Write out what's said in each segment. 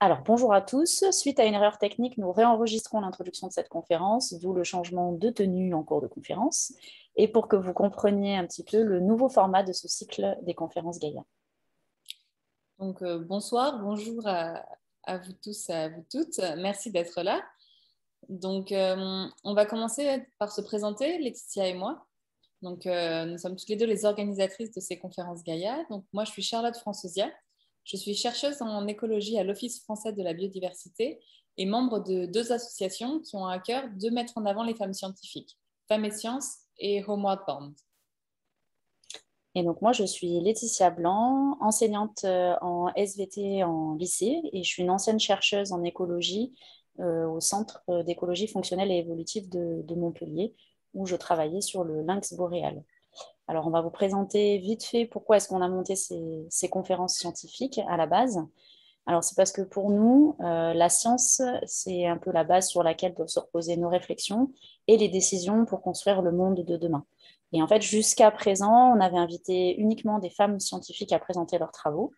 Alors, bonjour à tous. Suite à une erreur technique, nous réenregistrons l'introduction de cette conférence, d'où le changement de tenue en cours de conférence, et pour que vous compreniez un petit peu le nouveau format de ce cycle des conférences Gaïa. Donc, bonsoir, bonjour à vous tous et à vous toutes. Merci d'être là. Donc, on va commencer par se présenter, Laetitia et moi. Donc, nous sommes toutes les deux les organisatrices de ces conférences Gaïa. Donc, moi, je suis Charlotte Francesia. Je suis chercheuse en écologie à l'Office français de la biodiversité et membre de deux associations qui ont à cœur de mettre en avant les femmes scientifiques, Femmes et Sciences et Homeward Bound. Et donc, moi, je suis Laetitia Blanc, enseignante en SVT en lycée, et je suis une ancienne chercheuse en écologie au Centre d'écologie fonctionnelle et évolutive de Montpellier, où je travaillais sur le lynx boréal. Alors, on va vous présenter vite fait pourquoi est-ce qu'on a monté ces conférences scientifiques à la base. Alors, c'est parce que pour nous, la science, c'est un peu la base sur laquelle doivent se reposer nos réflexions et les décisions pour construire le monde de demain. Et en fait, jusqu'à présent, on avait invité uniquement des femmes scientifiques à présenter leurs travaux.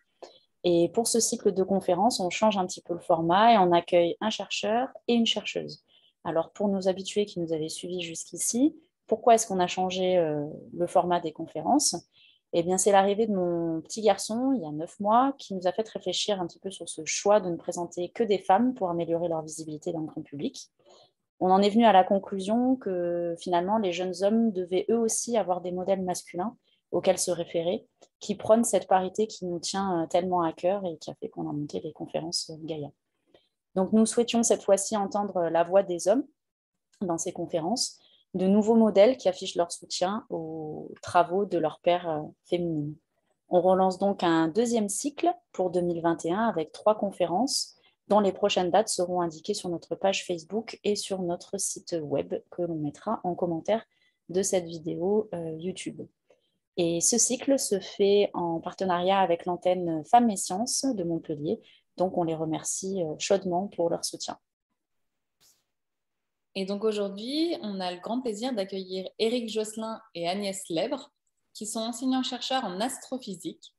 Et pour ce cycle de conférences, on change un petit peu le format et on accueille un chercheur et une chercheuse. Alors, pour nos habitués qui nous avaient suivis jusqu'ici, pourquoi est-ce qu'on a changé le format des conférences? Eh bien, c'est l'arrivée de mon petit garçon, il y a 9 mois, qui nous a fait réfléchir un petit peu sur ce choix de ne présenter que des femmes pour améliorer leur visibilité dans le grand public. On en est venu à la conclusion que finalement, les jeunes hommes devaient eux aussi avoir des modèles masculins auxquels se référer, qui prônent cette parité qui nous tient tellement à cœur et qui a fait qu'on a monté les conférences Gaïa. Donc nous souhaitions cette fois-ci entendre la voix des hommes dans ces conférences, de nouveaux modèles qui affichent leur soutien aux travaux de leurs pairs féminines. On relance donc un deuxième cycle pour 2021 avec 3 conférences dont les prochaines dates seront indiquées sur notre page Facebook et sur notre site web que l'on mettra en commentaire de cette vidéo YouTube. Et ce cycle se fait en partenariat avec l'antenne Femmes et Sciences de Montpellier. Donc, on les remercie chaudement pour leur soutien. Et donc aujourd'hui, on a le grand plaisir d'accueillir Éric Josselin et Agnès Lèbre, qui sont enseignants-chercheurs en astrophysique.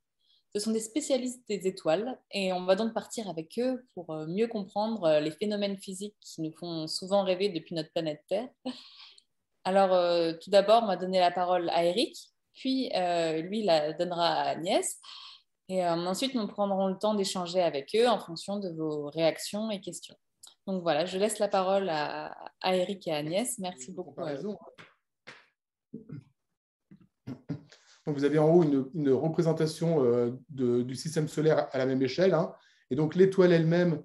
Ce sont des spécialistes des étoiles et on va donc partir avec eux pour mieux comprendre les phénomènes physiques qui nous font souvent rêver depuis notre planète Terre. Alors, tout d'abord, on va donner la parole à Éric, puis lui la donnera à Agnès. Et ensuite, nous prendrons le temps d'échanger avec eux en fonction de vos réactions et questions. Donc voilà, je laisse la parole à Éric et à Agnès. Merci beaucoup. Donc, vous avez en haut une représentation du système solaire à la même échelle. Hein. Et donc, l'étoile elle-même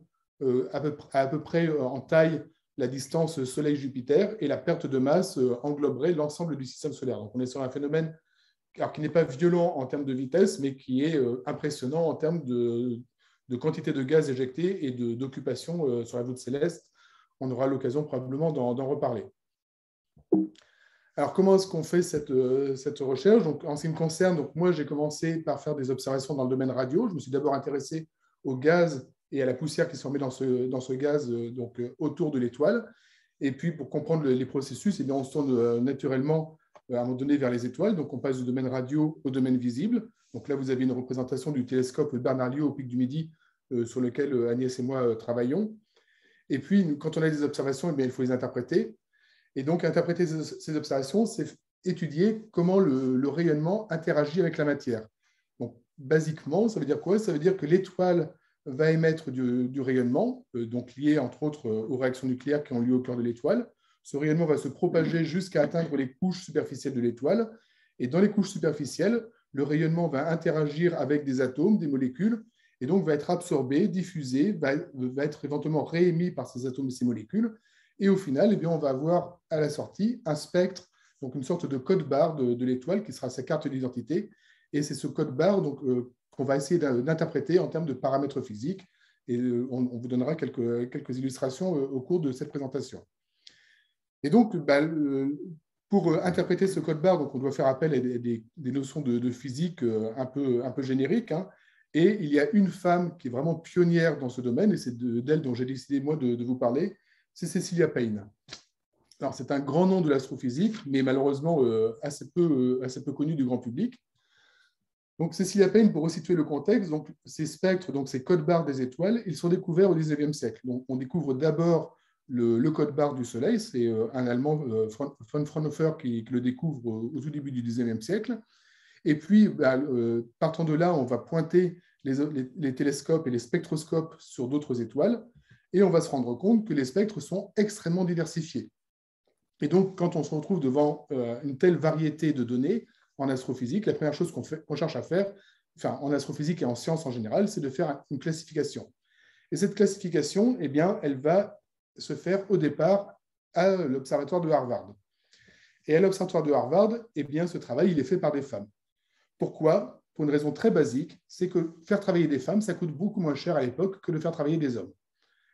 à peu près en taille la distance Soleil-Jupiter et la perte de masse engloberait l'ensemble du système solaire. Donc, on est sur un phénomène alors, qui n'est pas violent en termes de vitesse, mais qui est impressionnant en termes de quantité de gaz éjecté et d'occupation sur la voûte céleste. On aura l'occasion probablement d'en reparler. Alors, comment est-ce qu'on fait cette recherche? Donc, en ce qui me concerne, donc, moi, j'ai commencé par faire des observations dans le domaine radio. Je me suis d'abord intéressé au gaz et à la poussière qui se formait dans ce gaz autour de l'étoile. Et puis, pour comprendre les processus, eh bien, on se tourne naturellement à un moment donné vers les étoiles. Donc, on passe du domaine radio au domaine visible. Donc là, vous avez une représentation du télescope Bernard-Liot au pic du Midi sur lequel Agnès et moi travaillons. Et puis, quand on a des observations, eh bien, il faut les interpréter. Et donc, interpréter ces observations, c'est étudier comment le rayonnement interagit avec la matière. Donc, basiquement, ça veut dire quoi? Ça veut dire que l'étoile va émettre du rayonnement, donc lié entre autres aux réactions nucléaires qui ont lieu au cœur de l'étoile. Ce rayonnement va se propager jusqu'à atteindre les couches superficielles de l'étoile. Et dans les couches superficielles, le rayonnement va interagir avec des atomes, des molécules, et donc va être absorbé, diffusé, va être éventuellement réémis par ces atomes et ces molécules. Et au final, eh bien, on va avoir à la sortie un spectre, donc une sorte de code barre de l'étoile qui sera sa carte d'identité. Et c'est ce code barre qu'on va essayer d'interpréter en termes de paramètres physiques. Et on vous donnera quelques illustrations au cours de cette présentation. Et donc, pour interpréter ce code barre, donc on doit faire appel à des notions de physique un peu génériques. Hein. Et il y a une femme qui est vraiment pionnière dans ce domaine, et c'est d'elle dont j'ai décidé, moi, de vous parler, c'est Cecilia Payne. Alors, c'est un grand nom de l'astrophysique, mais malheureusement assez peu connu du grand public. Donc, Cecilia Payne, pour resituer le contexte, donc, ces spectres, donc ces codes barres des étoiles, ils sont découverts au XIXe siècle. Donc, on découvre d'abord le code barre du Soleil, c'est un Allemand, von Fraunhofer, qui le découvre au tout début du XIXe siècle. Et puis, partant de là, on va pointer les télescopes et les spectroscopes sur d'autres étoiles, et on va se rendre compte que les spectres sont extrêmement diversifiés. Et donc, quand on se retrouve devant une telle variété de données en astrophysique, la première chose qu'on cherche à faire, enfin, en astrophysique et en sciences en général, c'est de faire une classification. Et cette classification, eh bien, elle va se faire au départ à l'observatoire de Harvard. Et à l'observatoire de Harvard, eh bien, ce travail, il est fait par des femmes. Pourquoi? Pour une raison très basique, c'est que faire travailler des femmes, ça coûte beaucoup moins cher à l'époque que de faire travailler des hommes.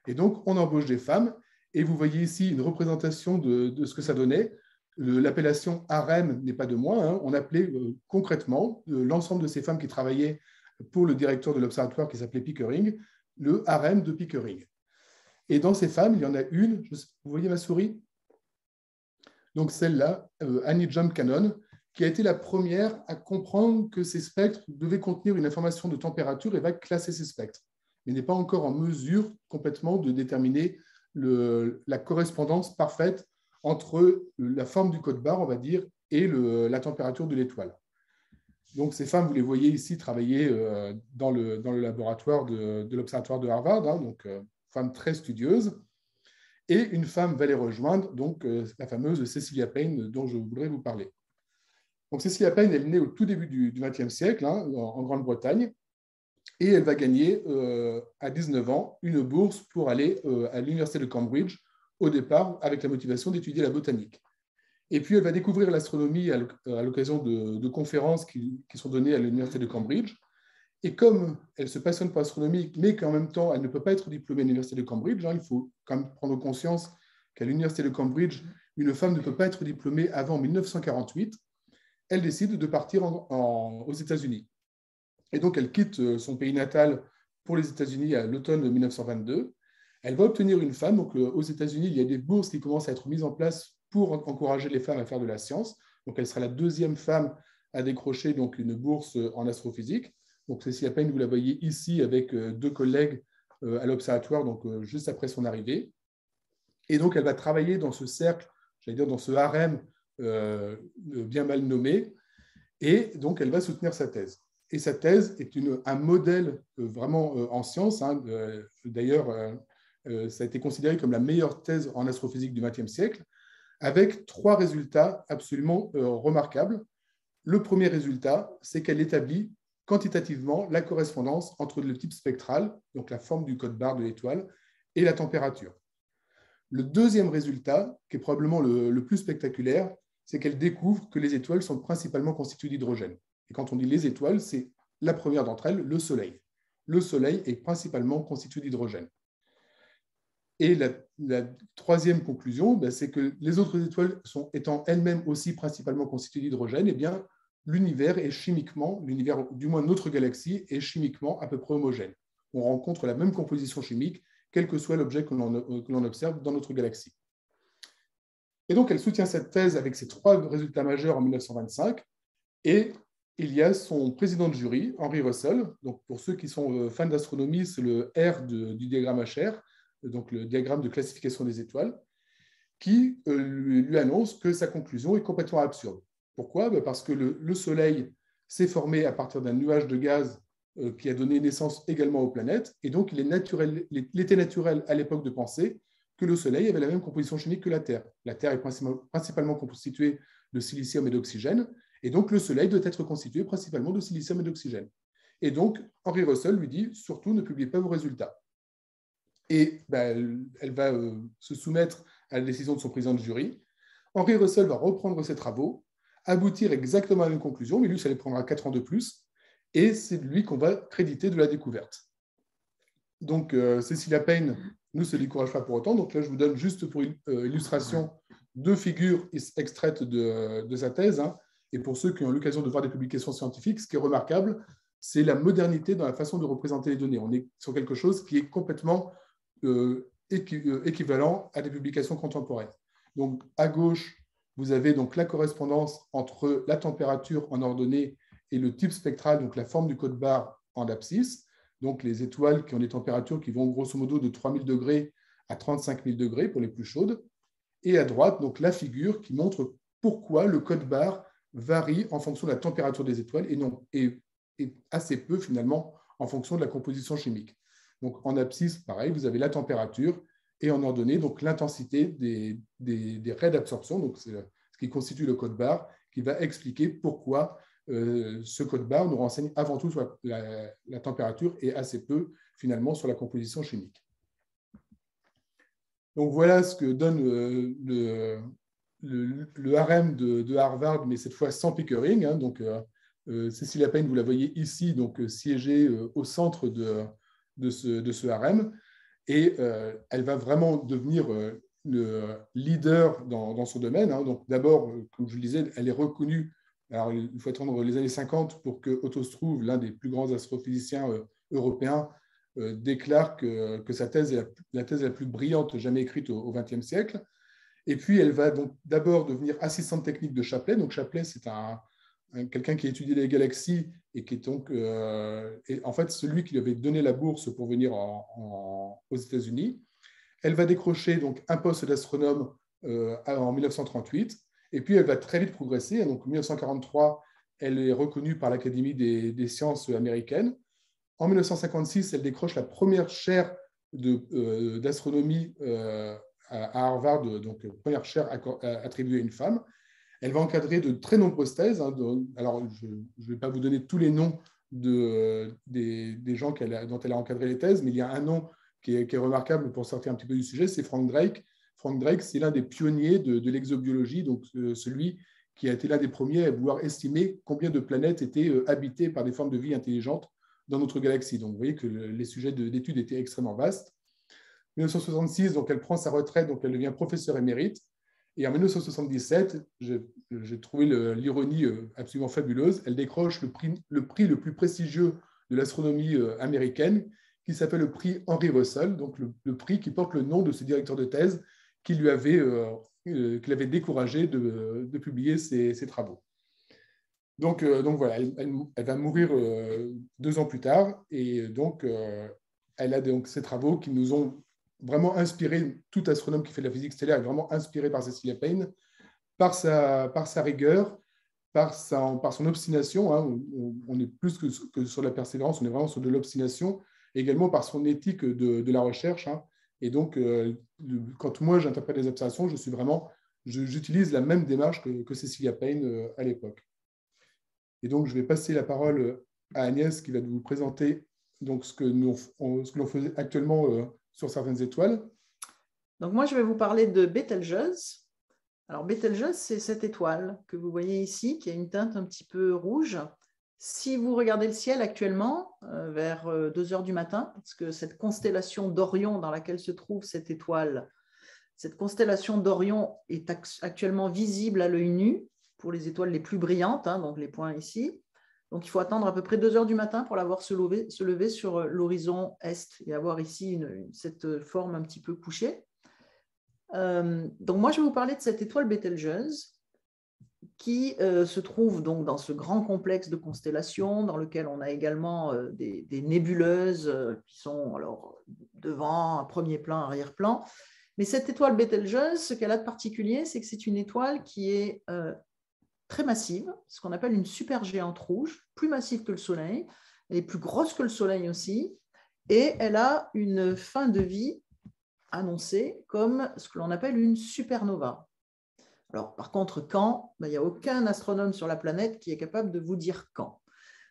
Et donc, on embauche des femmes, et vous voyez ici une représentation de ce que ça donnait. L'appellation harem n'est pas de moi, hein. On appelait concrètement l'ensemble de ces femmes qui travaillaient pour le directeur de l'observatoire qui s'appelait Pickering, le harem de Pickering. Et dans ces femmes, il y en a une, vous voyez ma souris? Donc celle-là, Annie Jump Cannon, qui a été la première à comprendre que ces spectres devaient contenir une information de température et va classer ces spectres. Mais n'est pas encore en mesure complètement de déterminer la correspondance parfaite entre la forme du code barre, on va dire, et la température de l'étoile. Donc, ces femmes, vous les voyez ici travailler dans le laboratoire de l'observatoire de Harvard, hein, donc femmes très studieuses. Et une femme va les rejoindre, donc la fameuse Cecilia Payne, dont je voudrais vous parler. Donc, Cecilia Payne, elle est née au tout début du XXe siècle, hein, en Grande-Bretagne, et elle va gagner à 19 ans une bourse pour aller à l'université de Cambridge, au départ avec la motivation d'étudier la botanique. Et puis elle va découvrir l'astronomie à l'occasion de conférences qui sont données à l'université de Cambridge. Et comme elle se passionne pour l'astronomie, mais qu'en même temps elle ne peut pas être diplômée à l'université de Cambridge, hein, il faut quand même prendre conscience qu'à l'université de Cambridge, une femme ne peut pas être diplômée avant 1948, elle décide de partir aux États-Unis. Et donc, elle quitte son pays natal pour les États-Unis à l'automne de 1922. Elle va obtenir une femme. Donc, aux États-Unis, il y a des bourses qui commencent à être mises en place pour encourager les femmes à faire de la science. Donc, elle sera la deuxième femme à décrocher donc, une bourse en astrophysique. Donc, Cecilia Payne, vous la voyez ici avec deux collègues à l'observatoire, donc juste après son arrivée. Et donc, elle va travailler dans ce cercle, j'allais dire dans ce harem bien mal nommé. Et donc, elle va soutenir sa thèse. Et sa thèse est un modèle vraiment en sciences. Hein. D'ailleurs, ça a été considéré comme la meilleure thèse en astrophysique du XXe siècle, avec 3 résultats absolument remarquables. Le premier résultat, c'est qu'elle établit quantitativement la correspondance entre le type spectral, donc la forme du code barre de l'étoile, et la température. Le deuxième résultat, qui est probablement le plus spectaculaire, c'est qu'elle découvre que les étoiles sont principalement constituées d'hydrogène. Et quand on dit les étoiles, c'est la première d'entre elles, le Soleil. Le Soleil est principalement constitué d'hydrogène. Et la troisième conclusion, c'est que les autres étoiles étant elles-mêmes aussi principalement constituées d'hydrogène, eh bien, l'univers est chimiquement, l'univers, du moins notre galaxie, est chimiquement à peu près homogène. On rencontre la même composition chimique, quel que soit l'objet que l'on observe dans notre galaxie. Et donc, elle soutient cette thèse avec ses 3 résultats majeurs en 1925. Et il y a son président de jury, Henry Russell. Donc, pour ceux qui sont fans d'astronomie, c'est le R du diagramme HR, donc le diagramme de classification des étoiles, qui lui annonce que sa conclusion est complètement absurde. Pourquoi? Parce que le Soleil s'est formé à partir d'un nuage de gaz qui a donné naissance également aux planètes. Et donc, il était naturel à l'époque de penser que le Soleil avait la même composition chimique que la Terre. La Terre est principalement constituée de silicium et d'oxygène, et donc le Soleil doit être constitué principalement de silicium et d'oxygène. Et donc, Henry Russell lui dit, surtout, ne publiez pas vos résultats. Et elle va se soumettre à la décision de son président de jury. Henry Russell va reprendre ses travaux, aboutir exactement à la même conclusion, mais lui, ça lui prendra 4 ans de plus, et c'est lui qu'on va créditer de la découverte. Donc, Cecilia Payne ne se décourage pas pour autant. Donc là, je vous donne juste pour illustration 2 figures extraites de sa thèse. Hein. Et pour ceux qui ont l'occasion de voir des publications scientifiques, ce qui est remarquable, c'est la modernité dans la façon de représenter les données. On est sur quelque chose qui est complètement équivalent à des publications contemporaines. Donc, à gauche, vous avez donc la correspondance entre la température en ordonnée et le type spectral, donc la forme du code barre en abscisse, donc les étoiles qui ont des températures qui vont grosso modo de 3000 degrés à 35 000 degrés pour les plus chaudes. Et à droite, donc la figure qui montre pourquoi le code barre varie en fonction de la température des étoiles et assez peu finalement en fonction de la composition chimique. Donc en abscisse, pareil, vous avez la température et en ordonnée, donc l'intensité des raies d'absorption, donc c'est ce qui constitue le code barre, qui va expliquer pourquoi ce code barre nous renseigne avant tout sur la température et assez peu finalement sur la composition chimique. Donc voilà ce que donne le harem de Harvard, mais cette fois sans Pickering. Hein. Donc Cecilia Payne, vous la voyez ici, donc siéger au centre de ce harem. Et elle va vraiment devenir le leader dans son domaine. Hein. Donc d'abord, comme je le disais, elle est reconnue. Alors, il faut attendre les années 50 pour que Otto Struve, l'un des plus grands astrophysiciens européens, déclare que sa thèse est la thèse la plus brillante jamais écrite au XXe siècle. Et puis, elle va donc d'abord devenir assistante technique de Shapley. Donc, Shapley, c'est quelqu'un qui a étudié les galaxies et qui est donc en fait celui qui lui avait donné la bourse pour venir aux États-Unis. Elle va décrocher donc un poste d'astronome en 1938. Et puis, elle va très vite progresser. Donc, en 1943, elle est reconnue par l'Académie des sciences américaines. En 1956, elle décroche la première chaire d'astronomie à Harvard, donc première chaire attribuée à une femme. Elle va encadrer de très nombreuses thèses. Hein, alors, je ne vais pas vous donner tous les noms des gens dont elle a encadré les thèses, mais il y a un nom qui est remarquable pour sortir un petit peu du sujet, c'est Frank Drake. Frank Drake, c'est l'un des pionniers de l'exobiologie, donc celui qui a été l'un des premiers à vouloir estimer combien de planètes étaient habitées par des formes de vie intelligentes dans notre galaxie. Donc, vous voyez que les sujets d'études étaient extrêmement vastes. En 1966, donc, elle prend sa retraite, donc elle devient professeure émérite. Et en 1977, j'ai trouvé l'ironie absolument fabuleuse, elle décroche le prix le plus prestigieux de l'astronomie américaine, qui s'appelle le prix Henry Russell, donc le prix qui porte le nom de ce directeur de thèse qui l'avait découragé de publier ses travaux. Donc voilà, elle va mourir 2 ans plus tard, et donc elle a donc ces travaux qui nous ont vraiment inspiré. Tout astronome qui fait de la physique stellaire est vraiment inspiré par Cecilia Payne, par sa rigueur, par son obstination. Hein. On est plus que sur la persévérance, on est vraiment sur de l'obstination, également par son éthique de la recherche. Hein. Et donc, quand moi j'interprète des observations, j'utilise la même démarche que Cecilia Payne à l'époque. Et donc, je vais passer la parole à Agnès qui va vous présenter donc, ce que l'on faisait actuellement sur certaines étoiles. Donc, moi, je vais vous parler de Betelgeuse. Alors, Betelgeuse, c'est cette étoile que vous voyez ici, qui a une teinte un petit peu rouge. Si vous regardez le ciel actuellement, vers 2 heures du matin, parce que cette constellation d'Orion dans laquelle se trouve cette étoile, cette constellation d'Orion est actuellement visible à l'œil nu pour les étoiles les plus brillantes, hein, donc les points ici. Donc, il faut attendre à peu près 2 heures du matin pour la voir se lever sur l'horizon est et avoir ici cette forme un petit peu couchée. Donc, moi, je vais vous parler de cette étoile Betelgeuse qui se trouve donc dans ce grand complexe de constellations dans lequel on a également des nébuleuses qui sont alors devant, à premier plan, arrière-plan. Mais cette étoile Betelgeuse, ce qu'elle a de particulier, c'est que c'est une étoile qui est très massive, ce qu'on appelle une supergéante rouge, plus massive que le Soleil, elle est plus grosse que le Soleil aussi, et elle a une fin de vie annoncée comme ce que l'on appelle une supernova. Alors, par contre, quand, il n'y a aucun astronome sur la planète qui est capable de vous dire quand.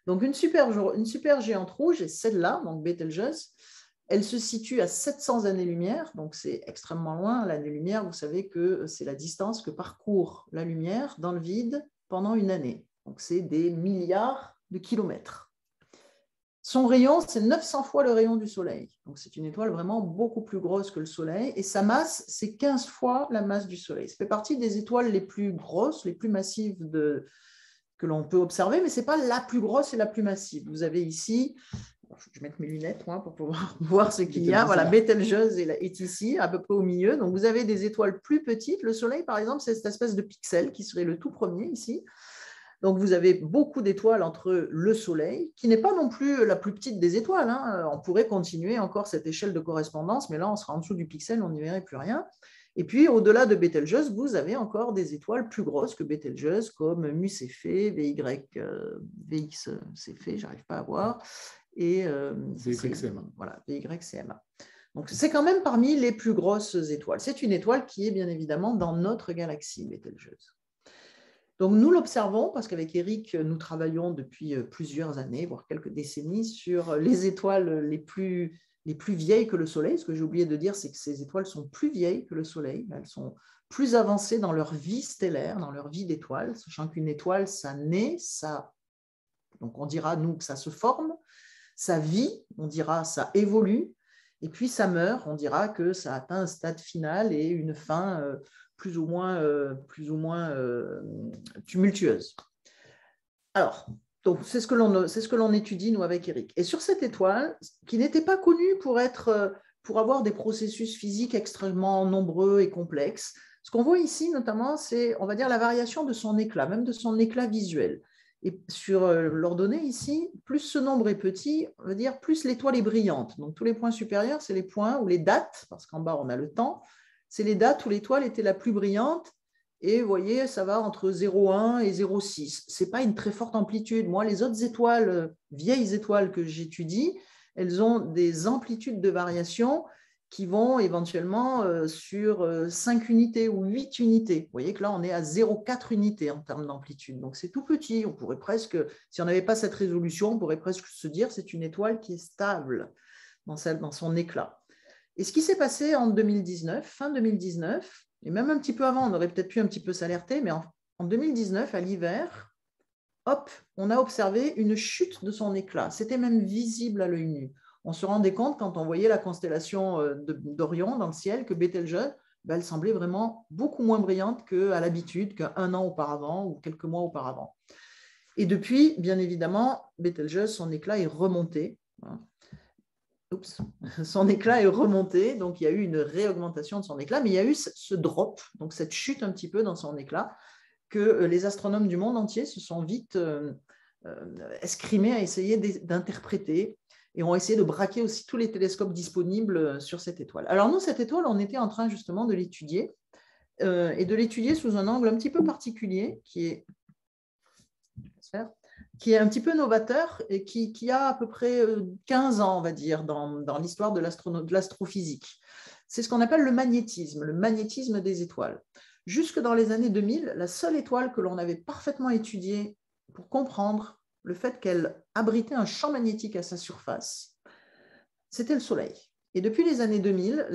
Donc, une supergéante rouge, et celle-là, donc Betelgeuse, elle se situe à 700 années-lumière, donc c'est extrêmement loin. L'année-lumière, vous savez que c'est la distance que parcourt la lumière dans le vide pendant une année. Donc, c'est des milliards de kilomètres. Son rayon, c'est 900 fois le rayon du Soleil. Donc, c'est une étoile vraiment beaucoup plus grosse que le Soleil. Et sa masse, c'est 15 fois la masse du Soleil. Ça fait partie des étoiles les plus grosses, les plus massives que l'on peut observer, mais ce n'est pas la plus grosse et la plus massive. Vous avez ici... Il faut que je mette mes lunettes pour pouvoir voir ce qu'il y a. Voilà, Betelgeuse est ici, à peu près au milieu. Donc, vous avez des étoiles plus petites. Le Soleil, par exemple, c'est cette espèce de pixel qui serait le tout premier ici. Donc, vous avez beaucoup d'étoiles entre le Soleil, qui n'est pas non plus la plus petite des étoiles. Hein. On pourrait continuer encore cette échelle de correspondance, mais là, on sera en dessous du pixel, on n'y verrait plus rien. Et puis, au-delà de Bételgeuse, vous avez encore des étoiles plus grosses que Bételgeuse, comme Mu-Céphée, VXCéphée, j'arrive pas à voir, et VYCMA. Voilà, VYCMA. Donc, c'est quand même parmi les plus grosses étoiles. C'est une étoile qui est bien évidemment dans notre galaxie, Bételgeuse. Donc, nous l'observons parce qu'avec Eric, nous travaillons depuis plusieurs années, voire quelques décennies, sur les étoiles les plus vieilles que le Soleil. Ce que j'ai oublié de dire, c'est que ces étoiles sont plus vieilles que le Soleil. Elles sont plus avancées dans leur vie stellaire, dans leur vie d'étoile, sachant qu'une étoile, ça naît, donc on dira, nous, que ça se forme, ça vit, on dira, ça évolue, et puis ça meurt, on dira que ça atteint un stade final et une fin plus ou moins tumultueuse. Alors, donc c'est ce que l'on étudie, nous, avec Eric. Et sur cette étoile, qui n'était pas connue pour avoir des processus physiques extrêmement nombreux et complexes, ce qu'on voit ici, notamment, c'est, on va dire, la variation de son éclat, même de son éclat visuel. Et sur l'ordonnée ici, plus ce nombre est petit, on veut dire plus l'étoile est brillante. Donc tous les points supérieurs, c'est les points ou les dates, parce qu'en bas, on a le temps, c'est les dates où l'étoile était la plus brillante. Et vous voyez, ça va entre 0,1 et 0,6. Ce n'est pas une très forte amplitude. Moi, les autres étoiles, vieilles étoiles que j'étudie, elles ont des amplitudes de variation qui vont éventuellement sur 5 unités ou 8 unités. Vous voyez que là, on est à 0,4 unités en termes d'amplitude. Donc, c'est tout petit. On pourrait presque, si on n'avait pas cette résolution, on pourrait presque se dire que c'est une étoile qui est stable dans son éclat. Et ce qui s'est passé en 2019, fin 2019, et même un petit peu avant, on aurait peut-être pu un petit peu s'alerter, mais en 2019, à l'hiver, hop, on a observé une chute de son éclat. C'était même visible à l'œil nu. On se rendait compte, quand on voyait la constellation d'Orion dans le ciel, que Bételgeuse, elle semblait vraiment beaucoup moins brillante qu'à l'habitude, qu'un an auparavant ou quelques mois auparavant. Et depuis, bien évidemment, Bételgeuse, son éclat est remonté. Son éclat est remonté, donc il y a eu une réaugmentation de son éclat, mais il y a eu ce drop, donc cette chute un petit peu dans son éclat, que les astronomes du monde entier se sont vite escrimés à essayer d'interpréter et ont essayé de braquer aussi tous les télescopes disponibles sur cette étoile. Alors nous, cette étoile, on était en train justement de l'étudier et de l'étudier sous un angle un petit peu particulier qui est un petit peu novateur et qui a à peu près 15 ans, on va dire, dans l'histoire de l'astrophysique. C'est ce qu'on appelle le magnétisme des étoiles. Jusque dans les années 2000, la seule étoile que l'on avait parfaitement étudiée pour comprendre le fait qu'elle abritait un champ magnétique à sa surface, c'était le Soleil. Et depuis les années 2000,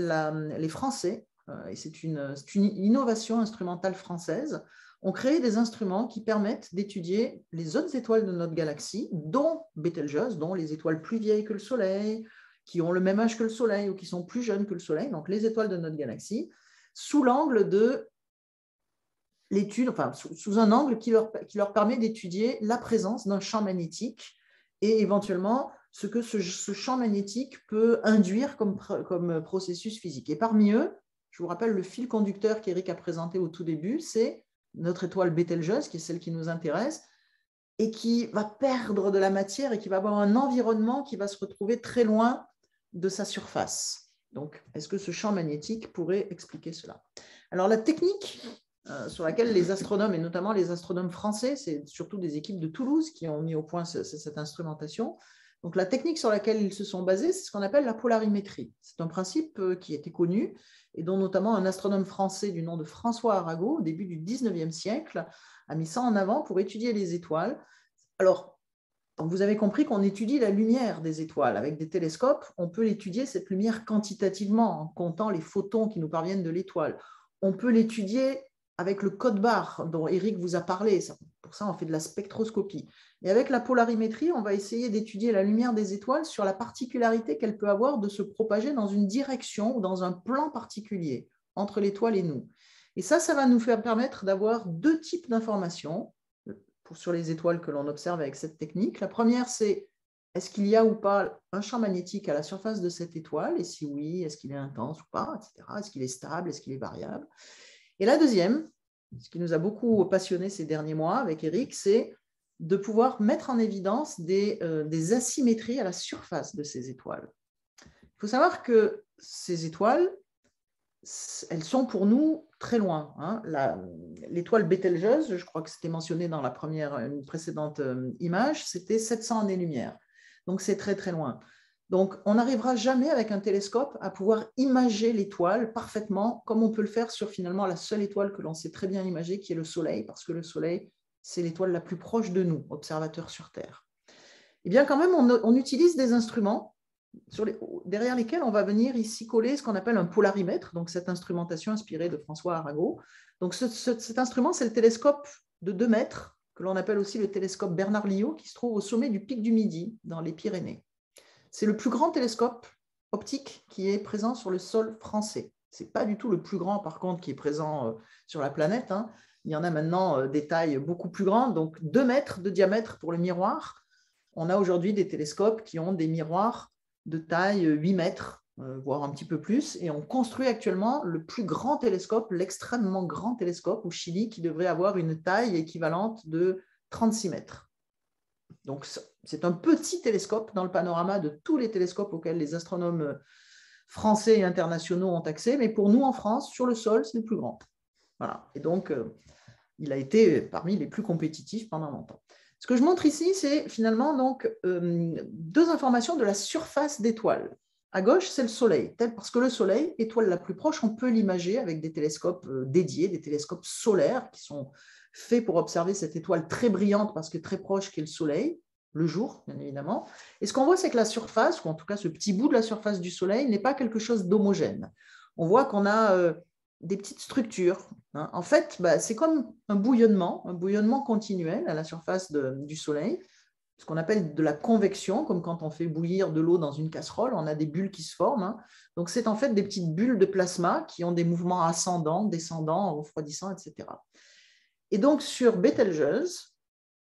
les Français, et c'est une innovation instrumentale française, ont créé des instruments qui permettent d'étudier les autres étoiles de notre galaxie, dont Bételgeuse, dont les étoiles plus vieilles que le Soleil, qui ont le même âge que le Soleil ou qui sont plus jeunes que le Soleil, donc les étoiles de notre galaxie, sous l'angle de l'étude, enfin sous un angle qui leur permet d'étudier la présence d'un champ magnétique et éventuellement ce que ce champ magnétique peut induire comme processus physique. Et parmi eux, je vous rappelle le fil conducteur qu'Eric a présenté au tout début, c'est notre étoile Bételgeuse, qui est celle qui nous intéresse, et qui va perdre de la matière et qui va avoir un environnement qui va se retrouver très loin de sa surface. Donc, est-ce que ce champ magnétique pourrait expliquer cela? Alors, la technique sur laquelle les astronomes, et notamment les astronomes français, c'est surtout des équipes de Toulouse qui ont mis au point cette instrumentation. Donc, la technique sur laquelle ils se sont basés, c'est ce qu'on appelle la polarimétrie. C'est un principe qui était connu et dont notamment un astronome français du nom de François Arago, au début du 19e siècle, a mis ça en avant pour étudier les étoiles. Alors, vous avez compris qu'on étudie la lumière des étoiles. Avec des télescopes, on peut l'étudier, cette lumière, quantitativement, en comptant les photons qui nous parviennent de l'étoile. On peut l'étudier avec le code-barre dont Eric vous a parlé. Pour ça, on fait de la spectroscopie. Et avec la polarimétrie, on va essayer d'étudier la lumière des étoiles sur la particularité qu'elle peut avoir de se propager dans une direction ou dans un plan particulier entre l'étoile et nous. Et ça va nous faire permettre d'avoir deux types d'informations sur les étoiles que l'on observe avec cette technique. La première, c'est est-ce qu'il y a ou pas un champ magnétique à la surface de cette étoile? Et si oui, est-ce qu'il est intense ou pas, etc. Est-ce qu'il est stable? Est-ce qu'il est variable? Et la deuxième, ce qui nous a beaucoup passionné ces derniers mois avec Eric, c'est de pouvoir mettre en évidence des asymétries à la surface de ces étoiles. Il faut savoir que ces étoiles, elles sont pour nous très loin. Hein. L'étoile Bételgeuse, je crois que c'était mentionné dans une précédente image, c'était 700 années-lumière. Donc, c'est très, très loin. Donc, on n'arrivera jamais avec un télescope à pouvoir imager l'étoile parfaitement, comme on peut le faire sur finalement la seule étoile que l'on sait très bien imager, qui est le Soleil, parce que le Soleil, c'est l'étoile la plus proche de nous, observateurs sur Terre. Eh bien, quand même, on utilise des instruments derrière lesquels on va venir ici coller ce qu'on appelle un polarimètre, donc cette instrumentation inspirée de François Arago. Donc, cet instrument, c'est le télescope de 2 mètres, que l'on appelle aussi le télescope Bernard-Liot, qui se trouve au sommet du pic du Midi, dans les Pyrénées. C'est le plus grand télescope optique qui est présent sur le sol français. Ce n'est pas du tout le plus grand, par contre, qui est présent sur la planète. Hein. Il y en a maintenant des tailles beaucoup plus grandes, donc 2 mètres de diamètre pour le miroir. On a aujourd'hui des télescopes qui ont des miroirs de taille 8 mètres, voire un petit peu plus, et on construit actuellement le plus grand télescope, l'extrêmement grand télescope au Chili, qui devrait avoir une taille équivalente de 36 mètres. Donc, c'est un petit télescope dans le panorama de tous les télescopes auxquels les astronomes français et internationaux ont accès, mais pour nous, en France, sur le sol, c'est le plus grand. Voilà. Et donc, il a été parmi les plus compétitifs pendant longtemps. Ce que je montre ici, c'est finalement donc, 2 informations de la surface d'étoiles. À gauche, c'est le Soleil, parce que le Soleil, étoile la plus proche, on peut l'imager avec des télescopes dédiés, des télescopes solaires qui sont faits pour observer cette étoile très brillante parce que très proche qu'est le Soleil, le jour, bien évidemment. Et ce qu'on voit, c'est que la surface, ou en tout cas ce petit bout de la surface du Soleil, n'est pas quelque chose d'homogène. On voit qu'on a des petites structures. Hein. En fait, c'est comme un bouillonnement continuel à la surface du Soleil, ce qu'on appelle de la convection, comme quand on fait bouillir de l'eau dans une casserole, on a des bulles qui se forment. Hein. Donc, c'est en fait des petites bulles de plasma qui ont des mouvements ascendants, descendants, refroidissants, etc. Et donc, sur Bételgeuse,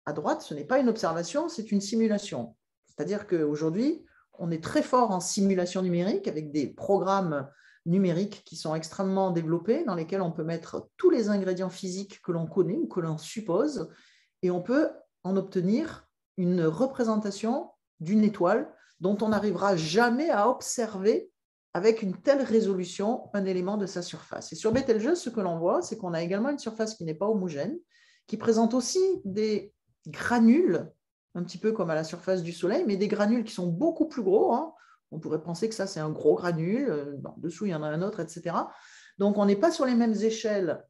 à droite, ce n'est pas une observation, c'est une simulation. C'est-à-dire qu'aujourd'hui, on est très fort en simulation numérique avec des programmes numériques qui sont extrêmement développés, dans lesquels on peut mettre tous les ingrédients physiques que l'on connaît ou que l'on suppose, et on peut en obtenir une représentation d'une étoile dont on n'arrivera jamais à observer avec une telle résolution un élément de sa surface. Et sur Bételgeuse, ce que l'on voit, c'est qu'on a également une surface qui n'est pas homogène, qui présente aussi des granules, un petit peu comme à la surface du Soleil, mais des granules qui sont beaucoup plus gros. Hein. On pourrait penser que ça, c'est un gros granule. En dessous, il y en a un autre, etc. Donc, on n'est pas sur les mêmes échelles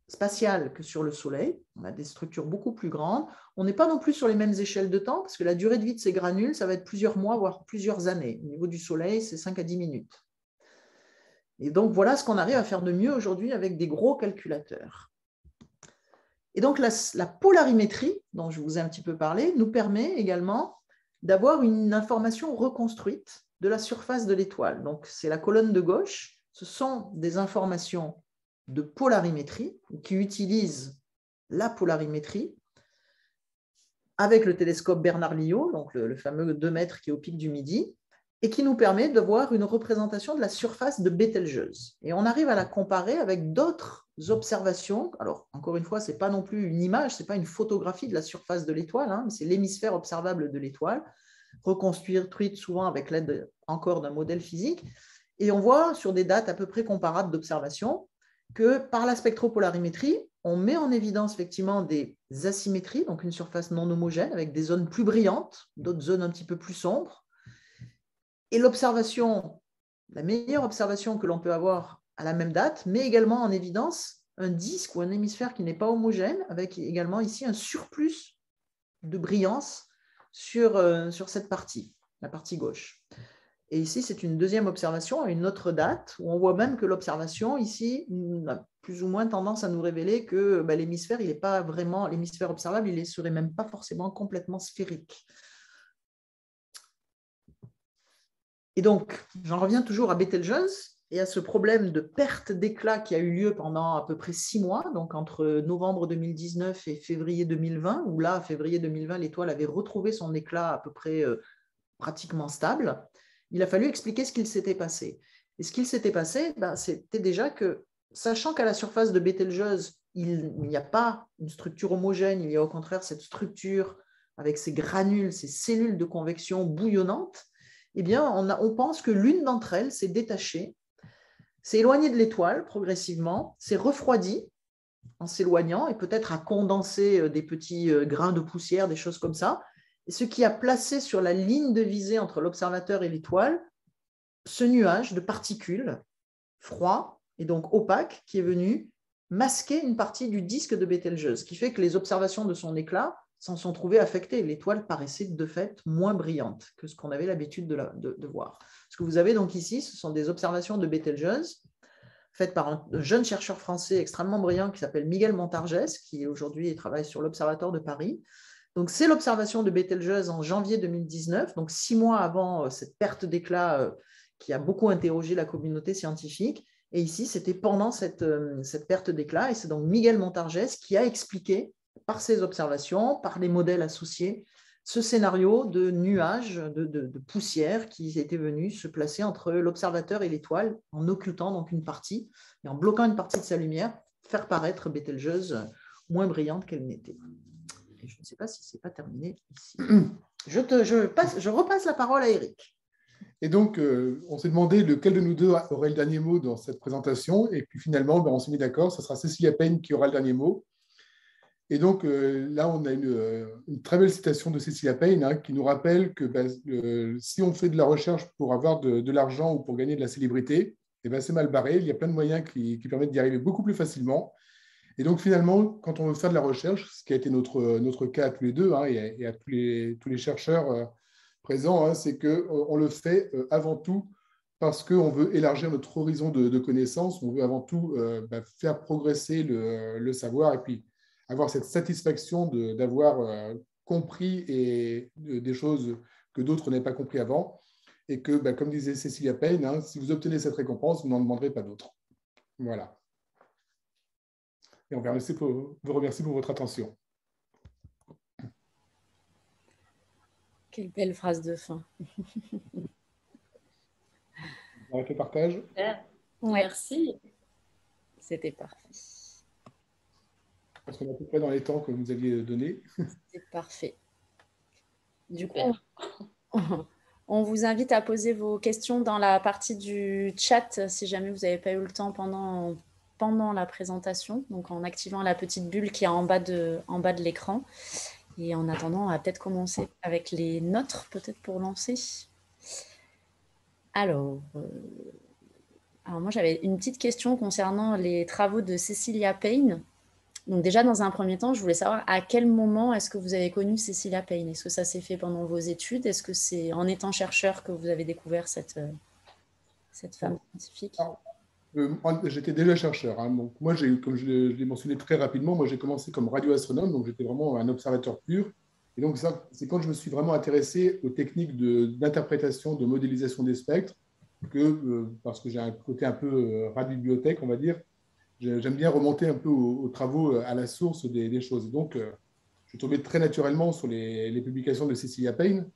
spatiales que sur le Soleil. On a des structures beaucoup plus grandes. On n'est pas non plus sur les mêmes échelles de temps, parce que la durée de vie de ces granules, ça va être plusieurs mois, voire plusieurs années. Au niveau du Soleil, c'est 5 à 10 minutes. Et donc, voilà ce qu'on arrive à faire de mieux aujourd'hui avec des gros calculateurs. Et donc, la polarimétrie, dont je vous ai un petit peu parlé, nous permet également d'avoir une information reconstruite de la surface de l'étoile. Donc, c'est la colonne de gauche. Ce sont des informations de polarimétrie qui utilisent la polarimétrie avec le télescope Bernard-Liot, donc le fameux 2 mètres qui est au pic du Midi, et qui nous permet de voir une représentation de la surface de Bételgeuse. Et on arrive à la comparer avec d'autres observations. Alors, encore une fois, ce n'est pas non plus une image, ce n'est pas une photographie de la surface de l'étoile, hein, c'est l'hémisphère observable de l'étoile, reconstruite souvent avec l'aide encore d'un modèle physique. Et on voit sur des dates à peu près comparables d'observation que par la spectropolarimétrie, on met en évidence effectivement des asymétries, donc une surface non homogène avec des zones plus brillantes, d'autres zones un petit peu plus sombres. Et l'observation, la meilleure observation que l'on peut avoir à la même date, met également en évidence un disque ou un hémisphère qui n'est pas homogène, avec également ici un surplus de brillance sur cette partie, la partie gauche. Et ici, c'est une deuxième observation à une autre date, où on voit même que l'observation ici a plus ou moins tendance à nous révéler que l'hémisphère, il n'est pas vraiment, l'hémisphère observable, il ne serait même pas forcément complètement sphérique. Et donc, j'en reviens toujours à Bételgeuse et à ce problème de perte d'éclat qui a eu lieu pendant à peu près 6 mois, donc entre novembre 2019 et février 2020, où là, février 2020, l'étoile avait retrouvé son éclat à peu près pratiquement stable. Il a fallu expliquer ce qu'il s'était passé. Et ce qu'il s'était passé, c'était déjà que, sachant qu'à la surface de Bételgeuse, il n'y a pas une structure homogène, il y a au contraire cette structure avec ces granules, ces cellules de convection bouillonnantes, eh bien, on pense que l'une d'entre elles s'est détachée, s'est éloignée de l'étoile progressivement, s'est refroidie en s'éloignant et peut-être a condensé des petits grains de poussière, des choses comme ça, et ce qui a placé sur la ligne de visée entre l'observateur et l'étoile ce nuage de particules froid et donc opaque qui est venu masquer une partie du disque de Bételgeuse, ce qui fait que les observations de son éclat s'en sont trouvées affectées. L'étoile paraissait de fait moins brillante que ce qu'on avait l'habitude de voir. Ce que vous avez donc ici, ce sont des observations de Bételgeuse faites par un jeune chercheur français extrêmement brillant qui s'appelle Miguel Montargès, qui aujourd'hui travaille sur l'Observatoire de Paris. Donc, c'est l'observation de Bételgeuse en janvier 2019, donc 6 mois avant cette perte d'éclat qui a beaucoup interrogé la communauté scientifique. Et ici, c'était pendant cette perte d'éclat. Et c'est donc Miguel Montargès qui a expliqué, par ses observations, par les modèles associés, ce scénario de nuages, de poussière qui était venu se placer entre l'observateur et l'étoile en occultant donc une partie et en bloquant une partie de sa lumière, faire paraître Bételgeuse moins brillante qu'elle n'était. Et je ne sais pas si ce n'est pas terminé ici. Je repasse la parole à Eric. Et donc, on s'est demandé lequel de nous deux aurait le dernier mot dans cette présentation. Et puis finalement, on s'est mis d'accord, ce sera Cécilia Payne qui aura le dernier mot. Et donc, là, on a une très belle citation de Cécilia Payne qui nous rappelle que si on fait de la recherche pour avoir de l'argent ou pour gagner de la célébrité, c'est mal barré. Il y a plein de moyens qui permettent d'y arriver beaucoup plus facilement. Et donc, finalement, quand on veut faire de la recherche, ce qui a été notre cas à tous les deux et à tous les chercheurs présents, c'est qu'on le fait avant tout parce qu'on veut élargir notre horizon de connaissances. On veut avant tout faire progresser le savoir et puis avoir cette satisfaction d'avoir compris des choses que d'autres n'avaient pas compris avant. Et que, comme disait Cécilia Payne, si vous obtenez cette récompense, vous n'en demanderez pas d'autre. Voilà. Et on vous remercie pour votre attention. Quelle belle phrase de fin. On arrête le partage. Ouais. Merci. C'était parfait. Parce qu'on est à peu près dans les temps que vous nous aviez donnés. C'est parfait. Du coup, on vous invite à poser vos questions dans la partie du chat si jamais vous n'avez pas eu le temps pendant la présentation, donc en activant la petite bulle qui est en bas de l'écran. Et en attendant, on va peut-être commencer avec les nôtres, peut-être pour lancer. Alors moi, j'avais une petite question concernant les travaux de Cécilia Payne. Donc déjà, dans un premier temps, je voulais savoir à quel moment est-ce que vous avez connu Cécilia Payne? Est-ce que ça s'est fait pendant vos études? Est-ce que c'est en étant chercheur que vous avez découvert cette femme scientifique? J'étais déjà chercheur. Donc moi, comme je l'ai mentionné très rapidement, moi j'ai commencé comme radioastronome, donc j'étais vraiment un observateur pur. Et donc ça, c'est quand je me suis vraiment intéressé aux techniques d'interprétation, de modélisation des spectres, parce que j'ai un côté un peu radio-bibliothèque, on va dire, j'aime bien remonter un peu aux travaux, à la source des choses. Et donc, je suis tombé très naturellement sur les publications de Cécilia Payne.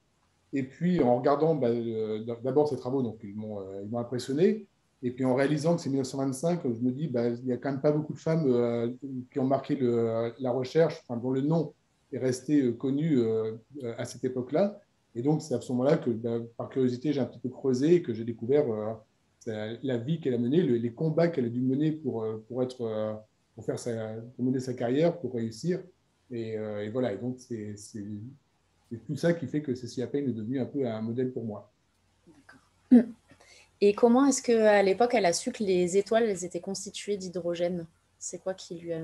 Et puis, en regardant d'abord ces travaux, donc, ils m'ont impressionné. Et puis, en réalisant que c'est 1925, je me dis, il n'y a quand même pas beaucoup de femmes qui ont marqué la recherche, dont le nom est resté connu à cette époque-là. Et donc, c'est à ce moment-là que, par curiosité, j'ai un petit peu creusé et que j'ai découvert la vie qu'elle a menée, les combats qu'elle a dû mener pour mener sa carrière, pour réussir. Et voilà. Et donc, c'est tout ça qui fait que Cécilia Payne est devenue un peu un modèle pour moi. D'accord. Et comment est-ce qu'à l'époque, elle a su que les étoiles, elles étaient constituées d'hydrogène? C'est quoi qui lui a...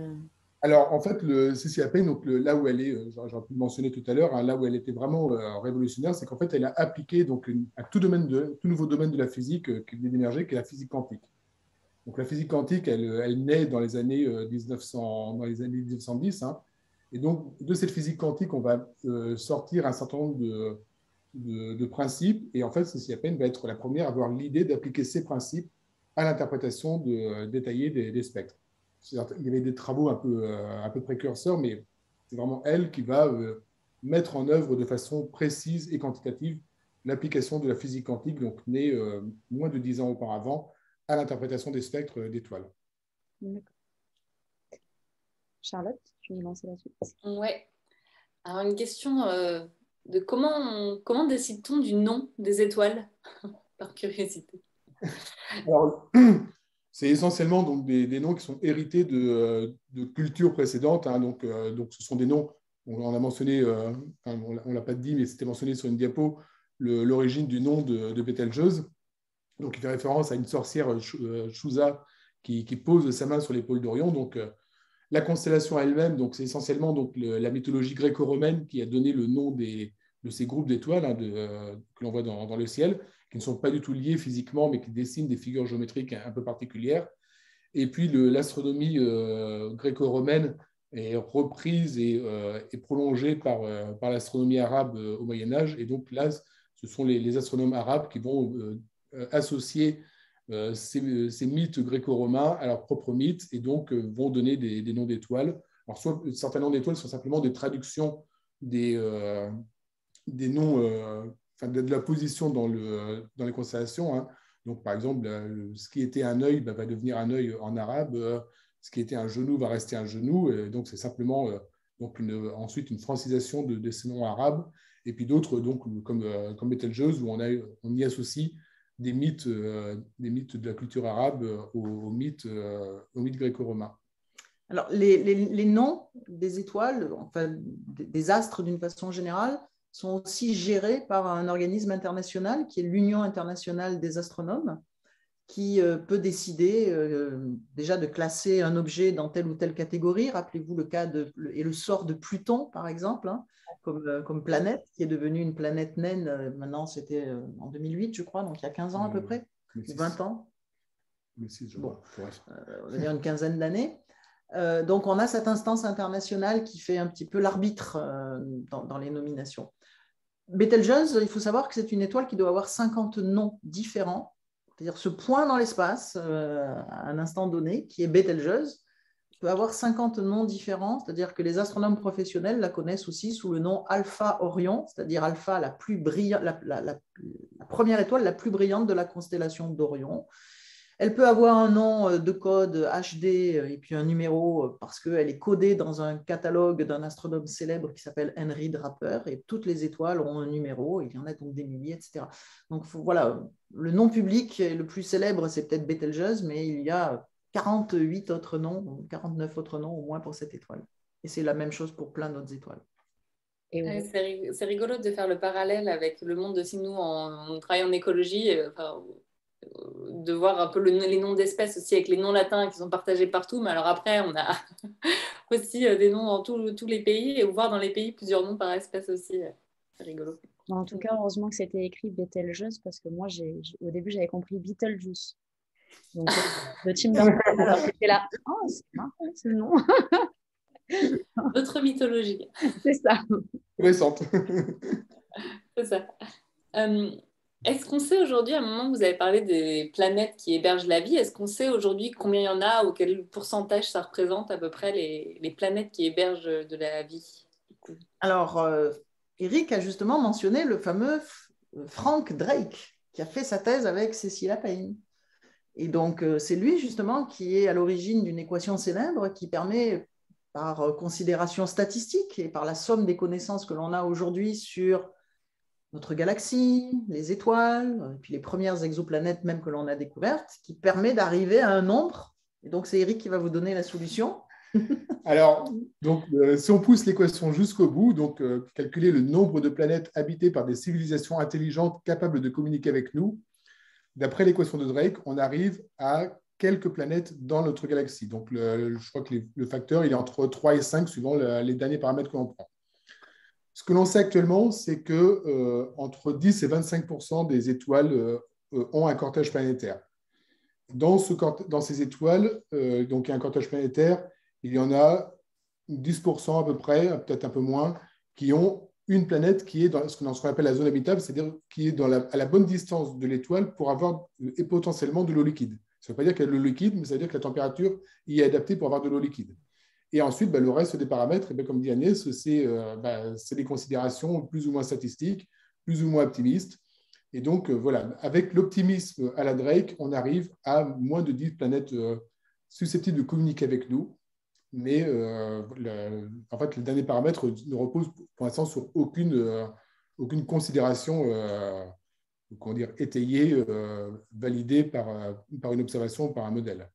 Alors, en fait, Cécilia Payne, donc, là où elle est, j'aurais pu le mentionner tout à l'heure, là où elle était vraiment révolutionnaire, c'est qu'en fait, elle a appliqué donc, un tout nouveau domaine de la physique qui venait d'émerger, qui est la physique quantique. Donc, la physique quantique, elle naît dans les années 1910. Et donc, de cette physique quantique, on va sortir un certain nombre de principes. Et en fait, Cécilia Payne va être la première à avoir l'idée d'appliquer ces principes à l'interprétation détaillée des spectres. Il y avait des travaux un peu précurseurs, mais c'est vraiment elle qui va mettre en œuvre de façon précise et quantitative l'application de la physique quantique, donc née moins de 10 ans auparavant, à l'interprétation des spectres d'étoiles. Charlotte, tu veux me lancer la suite? Ouais. Alors, une question de comment décide-t-on du nom des étoiles, par curiosité? Alors, c'est essentiellement donc, des noms qui sont hérités de cultures précédentes. Hein. Donc, ce sont des noms, on a mentionné, on ne l'a pas dit, mais c'était mentionné sur une diapo, l'origine du nom de Bételgeuse. Donc, il fait référence à une sorcière, Chouza, qui pose sa main sur l'épaule d'Orion. Donc, la constellation elle-même, donc, c'est essentiellement donc, la mythologie gréco-romaine qui a donné le nom de ces groupes d'étoiles hein, que l'on voit dans le ciel, qui ne sont pas du tout liés physiquement, mais qui dessinent des figures géométriques un peu particulières. Et puis l'astronomie gréco-romaine est reprise et prolongée par l'astronomie arabe au Moyen-Âge. Et donc là, ce sont les astronomes arabes qui vont associer ces mythes gréco-romains à leurs propres mythes et donc vont donner des noms d'étoiles. Alors, soit certains noms d'étoiles sont simplement des traductions des noms, de la position dans les constellations. Hein. Donc, par exemple, ce qui était un œil va devenir un œil en arabe, ce qui était un genou va rester un genou. Et donc, c'est simplement ensuite une francisation de ces noms arabes. Et puis d'autres, donc, comme Bételgeuse, où on y associe des mythes de la culture arabe aux mythes gréco-romains. Alors, les noms des étoiles, enfin des astres d'une façon générale, sont aussi gérés par un organisme international qui est l'Union internationale des astronomes, qui peut décider déjà de classer un objet dans telle ou telle catégorie. Rappelez-vous le cas et le sort de Pluton, par exemple, hein, comme planète, qui est devenue une planète naine. Maintenant, c'était en 2008, je crois, donc il y a 15 ans à peu près, 20 ans. 2006, bon, on va dire une quinzaine d'années. Donc, on a cette instance internationale qui fait un petit peu l'arbitre dans les nominations. Bételgeuse, il faut savoir que c'est une étoile qui doit avoir 50 noms différents, c'est-à-dire ce point dans l'espace à un instant donné, qui est Bételgeuse, peut avoir 50 noms différents, c'est-à-dire que les astronomes professionnels la connaissent aussi sous le nom Alpha Orion, c'est-à-dire Alpha, la première étoile la plus brillante de la constellation d'Orion. Elle peut avoir un nom de code HD et puis un numéro parce qu'elle est codée dans un catalogue d'un astronome célèbre qui s'appelle Henry Draper et toutes les étoiles ont un numéro, il y en a donc des milliers, etc. Donc voilà, le nom public le plus célèbre, c'est peut-être Bételgeuse, mais il y a 48 autres noms, 49 autres noms au moins pour cette étoile. Et c'est la même chose pour plein d'autres étoiles. C'est rigolo de faire le parallèle avec le monde aussi, nous, on travaille en écologie, de voir un peu les noms d'espèces aussi avec les noms latins qui sont partagés partout. Mais alors après, on a aussi des noms dans tous les pays et voir dans les pays plusieurs noms par espèce aussi. C'est rigolo. En tout cas, heureusement que c'était écrit Bételgeuse parce que moi, au début, j'avais compris Beetlejuice. Donc, le Tim Burton, alors j'étais là, oh, c'est marrant ce nom. D'autres mythologies. C'est ça. Récente. C'est ça. Est-ce qu'on sait aujourd'hui, à un moment vous avez parlé des planètes qui hébergent la vie, est-ce qu'on sait aujourd'hui combien il y en a ou quel pourcentage ça représente à peu près les planètes qui hébergent de la vie? Alors, Eric a justement mentionné le fameux Frank Drake, qui a fait sa thèse avec Cécile Payne. Et donc, c'est lui justement qui est à l'origine d'une équation célèbre qui permet, par considération statistique et par la somme des connaissances que l'on a aujourd'hui sur notre galaxie, les étoiles, et puis les premières exoplanètes même que l'on a découvertes, qui permet d'arriver à un nombre. Et donc, c'est Eric qui va vous donner la solution. Alors, si on pousse l'équation jusqu'au bout, calculer le nombre de planètes habitées par des civilisations intelligentes capables de communiquer avec nous, d'après l'équation de Drake, on arrive à quelques planètes dans notre galaxie. Donc, je crois que le facteur, il est entre 3 et 5 suivant les derniers paramètres que l'on prend. Ce que l'on sait actuellement, c'est que entre 10 et 25% des étoiles ont un cortège planétaire. Dans ces étoiles, donc il y a un cortège planétaire, il y en a 10% à peu près, peut-être un peu moins, qui ont une planète qui est dans ce qu'on appelle la zone habitable, c'est-à-dire qui est à la bonne distance de l'étoile pour avoir potentiellement de l'eau liquide. Ça ne veut pas dire qu'il y a de l'eau liquide, mais ça veut dire que la température y est adaptée pour avoir de l'eau liquide. Et ensuite, le reste des paramètres, comme dit Agnès, c'est des considérations plus ou moins statistiques, plus ou moins optimistes. Et donc, voilà, avec l'optimisme à la Drake, on arrive à moins de 10 planètes susceptibles de communiquer avec nous. mais en fait, les derniers paramètres ne reposent pour l'instant sur aucune considération comment dire, étayée, validée par une observation ou par un modèle.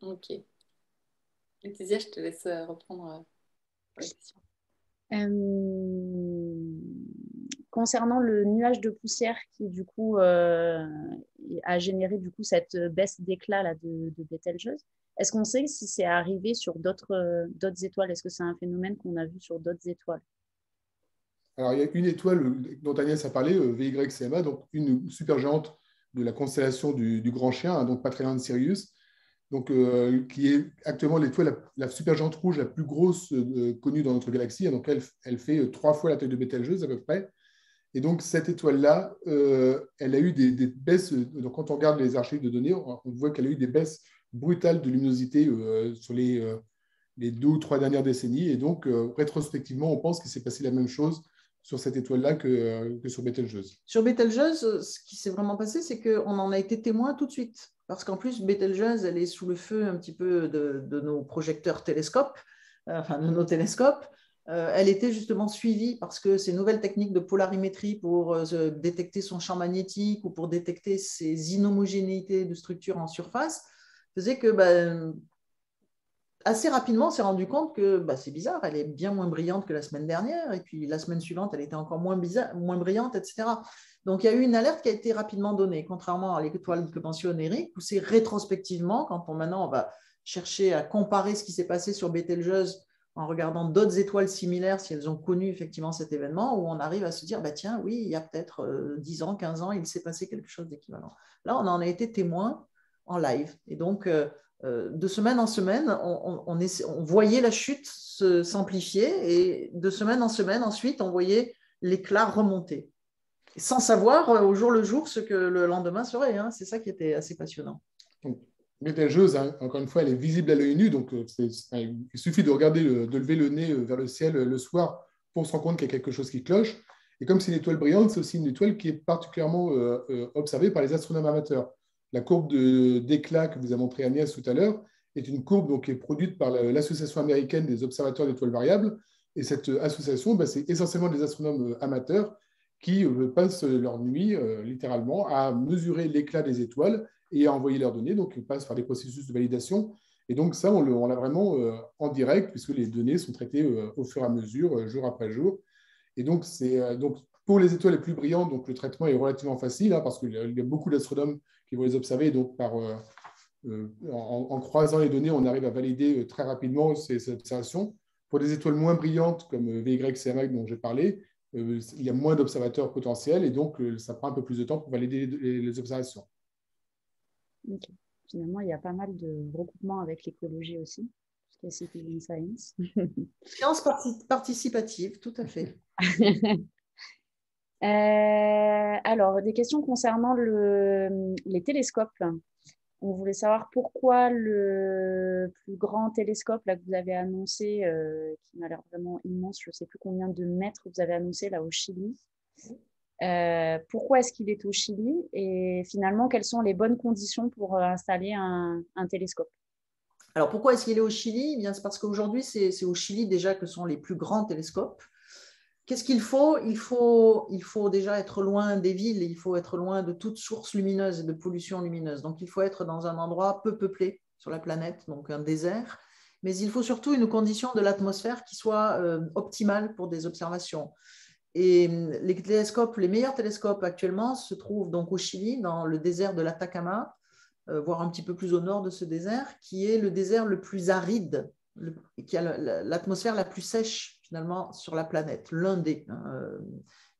Ok. Laetitia, je te laisse reprendre la question. Concernant le nuage de poussière qui du coup a généré du coup cette baisse d'éclat là de Betelgeuse, est-ce qu'on sait si c'est arrivé sur d'autres étoiles? Est-ce que c'est un phénomène qu'on a vu sur d'autres étoiles? Alors, il y a une étoile dont Agnès a parlé, VYCMA, donc une supergéante de la constellation du Grand Chien, hein, donc pas très loin de Sirius, donc, qui est actuellement l'étoile, la supergéante rouge la plus grosse connue dans notre galaxie. Donc, elle fait 3 fois la taille de Betelgeuse à peu près. Et donc, cette étoile-là, elle a eu des baisses. Donc, quand on regarde les archives de données, on voit qu'elle a eu des baisses brutales de luminosité sur les 2 ou 3 dernières décennies. Et donc, rétrospectivement, on pense qu'il s'est passé la même chose sur cette étoile-là que sur Betelgeuse. Sur Betelgeuse, ce qui s'est vraiment passé, c'est qu'on en a été témoin tout de suite. Parce qu'en plus, Betelgeuse, elle est sous le feu un petit peu de nos projecteurs télescopes, enfin de nos télescopes. Elle était justement suivie parce que ces nouvelles techniques de polarimétrie pour détecter son champ magnétique ou pour détecter ses inhomogénéités de structure en surface faisaient que assez rapidement, on s'est rendu compte que c'est bizarre, elle est bien moins brillante que la semaine dernière, et puis la semaine suivante, elle était encore moins brillante, etc. Donc, il y a eu une alerte qui a été rapidement donnée, contrairement à l'étoile que mentionne Eric, où c'est rétrospectivement, quand maintenant on va chercher à comparer ce qui s'est passé sur Betelgeuse en regardant d'autres étoiles similaires, si elles ont connu effectivement cet événement, où on arrive à se dire, tiens, oui, il y a peut-être 10 ans, 15 ans, il s'est passé quelque chose d'équivalent. Là, on en a été témoin en live. Et donc, de semaine en semaine, on voyait la chute s'amplifier et de semaine en semaine, ensuite, on voyait l'éclat remonter. Sans savoir au jour le jour ce que le lendemain serait. Hein. C'est ça qui était assez passionnant. Betelgeuse, encore une fois, elle est visible à l'œil nu, donc il suffit de regarder, de lever le nez vers le ciel le soir pour se rendre compte qu'il y a quelque chose qui cloche. Et comme c'est une étoile brillante, c'est aussi une étoile qui est particulièrement observée par les astronomes amateurs. La courbe d'éclat que vous a montré Agnès tout à l'heure est une courbe donc, qui est produite par l'Association américaine des observateurs d'étoiles variables. Et cette association, c'est essentiellement des astronomes amateurs qui passent leur nuit, littéralement, à mesurer l'éclat des étoiles et à envoyer leurs données. Donc, ils passent par des processus de validation. Et donc, ça, on l'a vraiment en direct, puisque les données sont traitées au fur et à mesure, jour après jour. Et donc, pour les étoiles les plus brillantes, donc, le traitement est relativement facile, hein, parce qu'il y a beaucoup d'astronomes qui vont les observer. Donc, en croisant les données, on arrive à valider très rapidement ces observations. Pour des étoiles moins brillantes, comme VYCMA dont j'ai parlé, il y a moins d'observateurs potentiels et donc ça prend un peu plus de temps pour valider les observations. Okay. Finalement, il y a pas mal de recoupements avec l'écologie aussi, parce que c'est une science. Science participative, tout à fait. Alors, des questions concernant les télescopes. On voulait savoir pourquoi le plus grand télescope là, que vous avez annoncé, qui m'a l'air vraiment immense, je ne sais plus combien de mètres vous avez annoncé là au Chili. Pourquoi est-ce qu'il est au Chili? Et finalement, quelles sont les bonnes conditions pour installer un télescope? Alors, pourquoi est-ce qu'il est au Chili? Eh bien, c'est parce qu'aujourd'hui, c'est au Chili déjà que sont les plus grands télescopes. Qu'est-ce qu'il faut? Il faut déjà être loin des villes, il faut être loin de toute source lumineuse et de pollution lumineuse. Donc, il faut être dans un endroit peu peuplé sur la planète, donc un désert. Mais il faut surtout une condition de l'atmosphère qui soit optimale pour des observations. Et les meilleurs télescopes actuellement se trouvent donc au Chili, dans le désert de l'Atacama, voire un petit peu plus au nord de ce désert, qui est le désert le plus aride, qui a l'atmosphère la plus sèche finalement sur la planète, l'un des,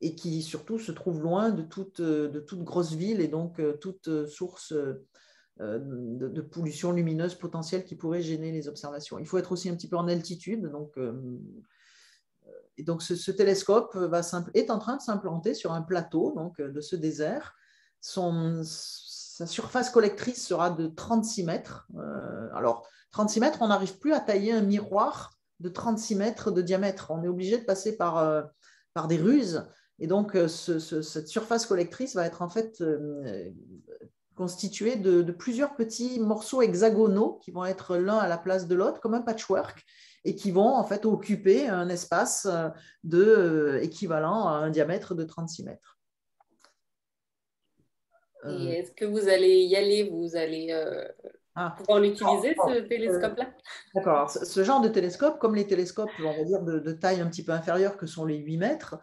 et qui surtout se trouve loin de toute grosse ville et donc toute source de pollution lumineuse potentielle qui pourrait gêner les observations. Il faut être aussi un petit peu en altitude, et donc ce télescope est en train de s'implanter sur un plateau donc, de ce désert. Sa surface collectrice sera de 36 mètres. Alors, 36 mètres, on n'arrive plus à tailler un miroir de 36 mètres de diamètre. On est obligé de passer par des ruses. Et donc, cette surface collectrice va être en fait constitué de plusieurs petits morceaux hexagonaux qui vont être l'un à la place de l'autre, comme un patchwork, et qui vont en fait occuper un espace équivalent à un diamètre de 36 mètres. Et est-ce que vous allez y aller, vous allez pouvoir l'utiliser, ce télescope-là? D'accord. Alors, ce genre de télescope, comme les télescopes, on va dire, de taille un petit peu inférieure que sont les 8 mètres,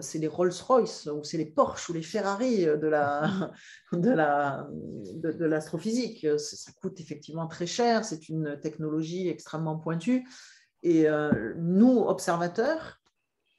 c'est les Rolls-Royce ou c'est les Porsche ou les Ferrari de l'astrophysique. Ça coûte effectivement très cher, c'est une technologie extrêmement pointue. Et nous, observateurs,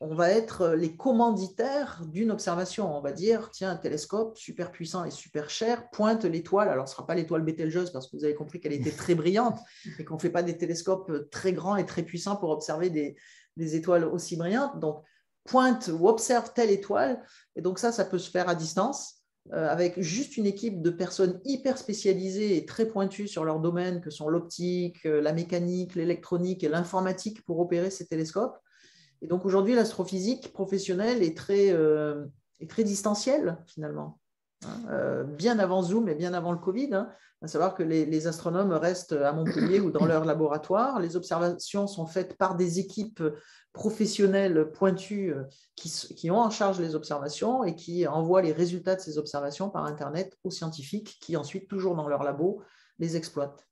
on va être les commanditaires d'une observation. On va dire, tiens, un télescope super puissant et super cher pointe l'étoile. Alors, ce ne sera pas l'étoile Bételgeuse parce que vous avez compris qu'elle était très brillante et qu'on ne fait pas des télescopes très grands et très puissants pour observer des étoiles aussi brillantes. Donc, pointe ou observe telle étoile. Et donc, ça peut se faire à distance avec juste une équipe de personnes hyper spécialisées et très pointues sur leur domaine, que sont l'optique, la mécanique, l'électronique et l'informatique pour opérer ces télescopes. Et donc aujourd'hui, l'astrophysique professionnelle est très distancielle finalement. Bien avant Zoom et bien avant le Covid, à savoir que les astronomes restent à Montpellier ou dans leur laboratoire. Les observations sont faites par des équipes professionnelles pointues qui ont en charge les observations et qui envoient les résultats de ces observations par Internet aux scientifiques qui ensuite, toujours dans leur labo, les exploitent.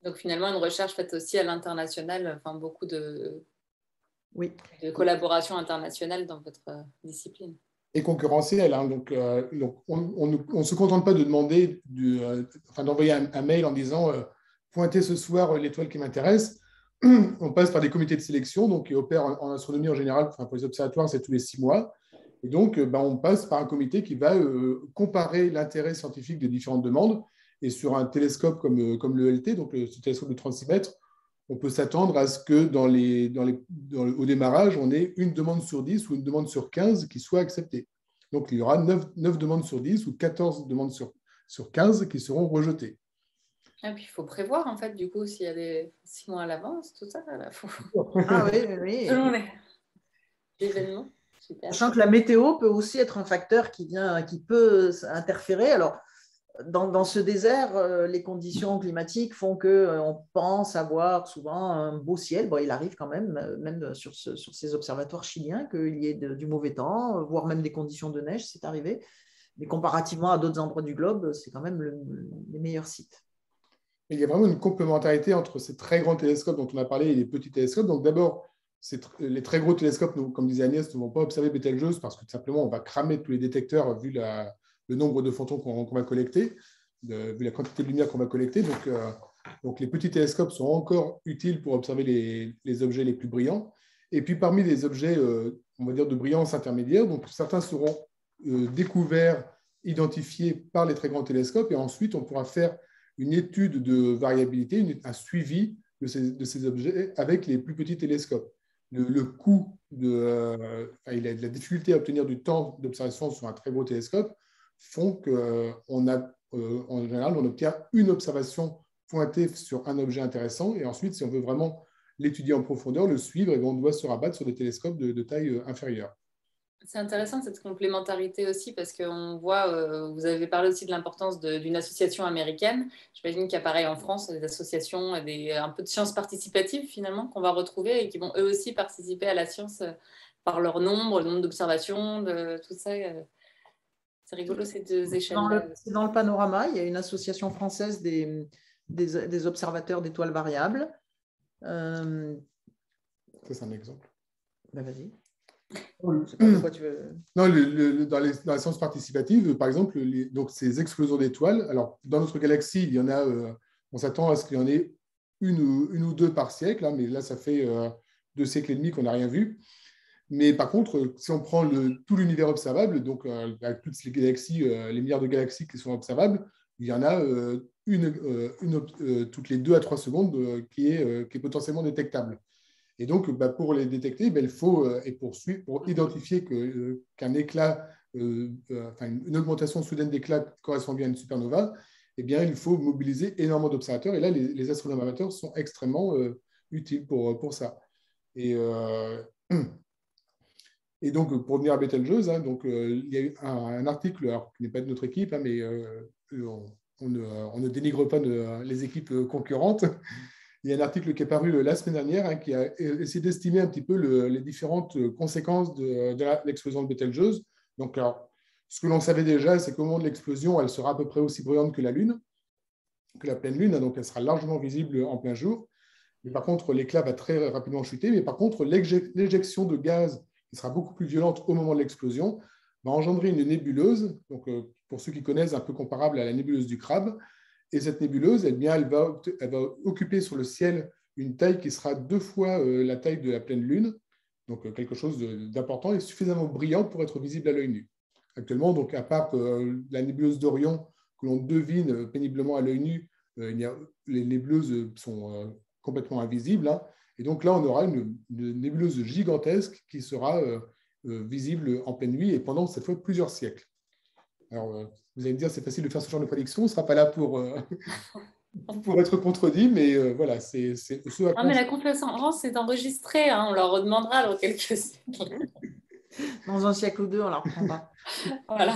Donc finalement, une recherche faite aussi à l'international, enfin beaucoup de collaboration internationale dans votre discipline. Et concurrentielle. Donc, on ne se contente pas de demander, d'envoyer un mail en disant pointez ce soir l'étoile qui m'intéresse. On passe par des comités de sélection donc, qui opèrent en astronomie en général. Pour les observatoires, c'est tous les 6 mois. Et donc, on passe par un comité qui va comparer l'intérêt scientifique des différentes demandes. Et sur un télescope comme le LT, donc ce télescope de 36 mètres, on peut s'attendre à ce que au démarrage, on ait une demande sur 10 ou une demande sur 15 qui soit acceptée. Donc, il y aura 9 demandes sur 10 ou 14 demandes sur 15 qui seront rejetées. Et puis, il faut prévoir, en fait, du coup, s'il y a des 6 mois à l'avance, tout ça. Faut... Ah oui. Selon les événements. Super. Sachant que la météo peut aussi être un facteur qui peut interférer. Alors, dans ce désert, les conditions climatiques font qu'on pense avoir souvent un beau ciel. Bon, il arrive quand même sur ces observatoires chiliens, qu'il y ait du mauvais temps, voire même des conditions de neige, c'est arrivé. Mais comparativement à d'autres endroits du globe, c'est quand même les meilleurs sites. Il y a vraiment une complémentarité entre ces très grands télescopes dont on a parlé et les petits télescopes. Donc d'abord, les très gros télescopes, comme disait Agnès, ne vont pas observer Bételgeuse parce que tout simplement, on va cramer tous les détecteurs vu le nombre de photons qu'on va collecter, vu la quantité de lumière qu'on va collecter. Donc, les petits télescopes sont encore utiles pour observer les objets les plus brillants. Et puis, parmi les objets, on va dire, de brillance intermédiaire, donc certains seront découverts, identifiés par les très grands télescopes. Et ensuite, on pourra faire une étude de variabilité, un suivi de ces objets avec les plus petits télescopes. Le coût et la difficulté à obtenir du temps d'observation sur un très gros télescope font qu'en général, on obtient une observation pointée sur un objet intéressant. Et ensuite, si on veut vraiment l'étudier en profondeur, le suivre, et on doit se rabattre sur des télescopes de taille inférieure. C'est intéressant cette complémentarité aussi parce qu'on voit, vous avez parlé aussi de l'importance d'une association américaine. J'imagine qu'il y a pareil en France des associations, un peu de sciences participatives finalement qu'on va retrouver et qui vont eux aussi participer à la science par le nombre d'observations, de tout ça. C'est rigolo ces deux échelles-là. C'est dans le panorama, il y a une association française des observateurs d'étoiles variables. Ça, c'est un exemple. Ben vas-y. Non, dans les sciences participatives, par exemple, donc ces explosions d'étoiles, alors dans notre galaxie, il y en a, on s'attend à ce qu'il y en ait une ou deux par siècle, mais là, ça fait 2 siècles et demi qu'on n'a rien vu. Mais par contre, si on prend tout l'univers observable, donc avec toutes les galaxies, les milliards de galaxies qui sont observables, il y en a toutes les 2 à 3 secondes qui est potentiellement détectable. Et donc, pour les détecter, il faut, pour identifier qu'un éclat, une augmentation soudaine d'éclat correspond bien à une supernova, il faut mobiliser énormément d'observateurs. Et là, les astronomes amateurs sont extrêmement utiles pour ça. Et Et donc, pour revenir à Betelgeuse, hein, donc, il y a eu un article, alors, qui n'est pas de notre équipe, hein, mais on ne dénigre pas les équipes concurrentes. Il y a un article qui est paru la semaine dernière, hein, qui a essayé d'estimer un petit peu les différentes conséquences de l'explosion de Betelgeuse. Donc, alors, ce que l'on savait déjà, c'est qu'au moment de l'explosion, elle sera à peu près aussi brillante que la Lune, que la pleine Lune, hein, donc elle sera largement visible en plein jour. Mais par contre, l'éclat va très rapidement chuter. Mais par contre, l'éjection de gaz, qui sera beaucoup plus violente au moment de l'explosion, va engendrer une nébuleuse, donc, pour ceux qui connaissent, un peu comparable à la nébuleuse du Crabe. Et cette nébuleuse, eh bien, elle va occuper sur le ciel une taille qui sera 2 fois la taille de la pleine Lune, donc quelque chose d'important et suffisamment brillant pour être visible à l'œil nu. Actuellement, donc, à part la nébuleuse d'Orion, que l'on devine péniblement à l'œil nu, les nébuleuses sont complètement invisibles, hein. Et donc là, on aura une nébuleuse gigantesque qui sera visible en pleine nuit et pendant cette fois plusieurs siècles. Alors, vous allez me dire, c'est facile de faire ce genre de prédiction, on ne sera pas là pour être contredit, mais voilà, c'est ce à Ah, quoi mais la conférence est enregistrée, hein, on leur redemandera dans quelques siècles. Dans un siècle ou deux, on ne la reprendra. Voilà.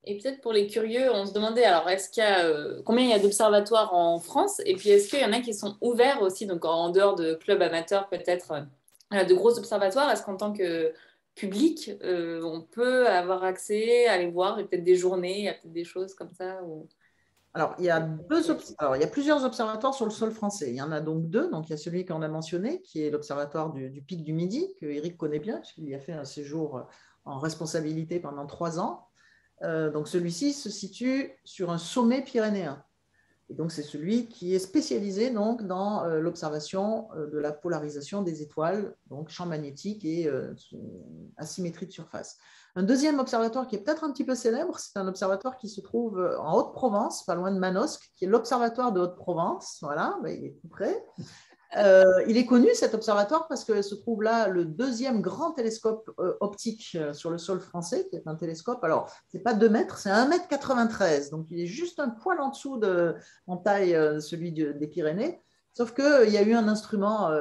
Et peut-être pour les curieux, on se demandait alors est-ce qu'il y a combien il y a d'observatoires en France et puis est-ce qu'il y en a qui sont ouverts aussi, donc en dehors de clubs amateurs peut-être, de gros observatoires. Est-ce qu'en tant que public, on peut avoir accès à les voir et peut-être des journées, il y a peut-être des choses comme ça ou... Alors, il y a plusieurs observatoires sur le sol français. Il y en a donc 2. Donc, il y a celui qu'on a mentionné, qui est l'observatoire du Pic du Midi, que Eric connaît bien, puisqu'il y a fait un séjour en responsabilité pendant 3 ans. Donc, celui-ci se situe sur un sommet pyrénéen. Et donc, c'est celui qui est spécialisé donc, dans l'observation de la polarisation des étoiles, donc champ magnétique et asymétrie de surface. Un deuxième observatoire qui est peut-être un petit peu célèbre, c'est un observatoire qui se trouve en Haute-Provence, pas loin de Manosque, qui est l'observatoire de Haute-Provence. Voilà, il est tout près. Il est connu, cet observatoire, parce que se trouve là le deuxième grand télescope optique sur le sol français, qui est un télescope, alors, ce n'est pas 2 mètres, c'est 1,93 m, donc il est juste un poil en dessous en taille celui des Pyrénées, sauf qu'il y a eu un instrument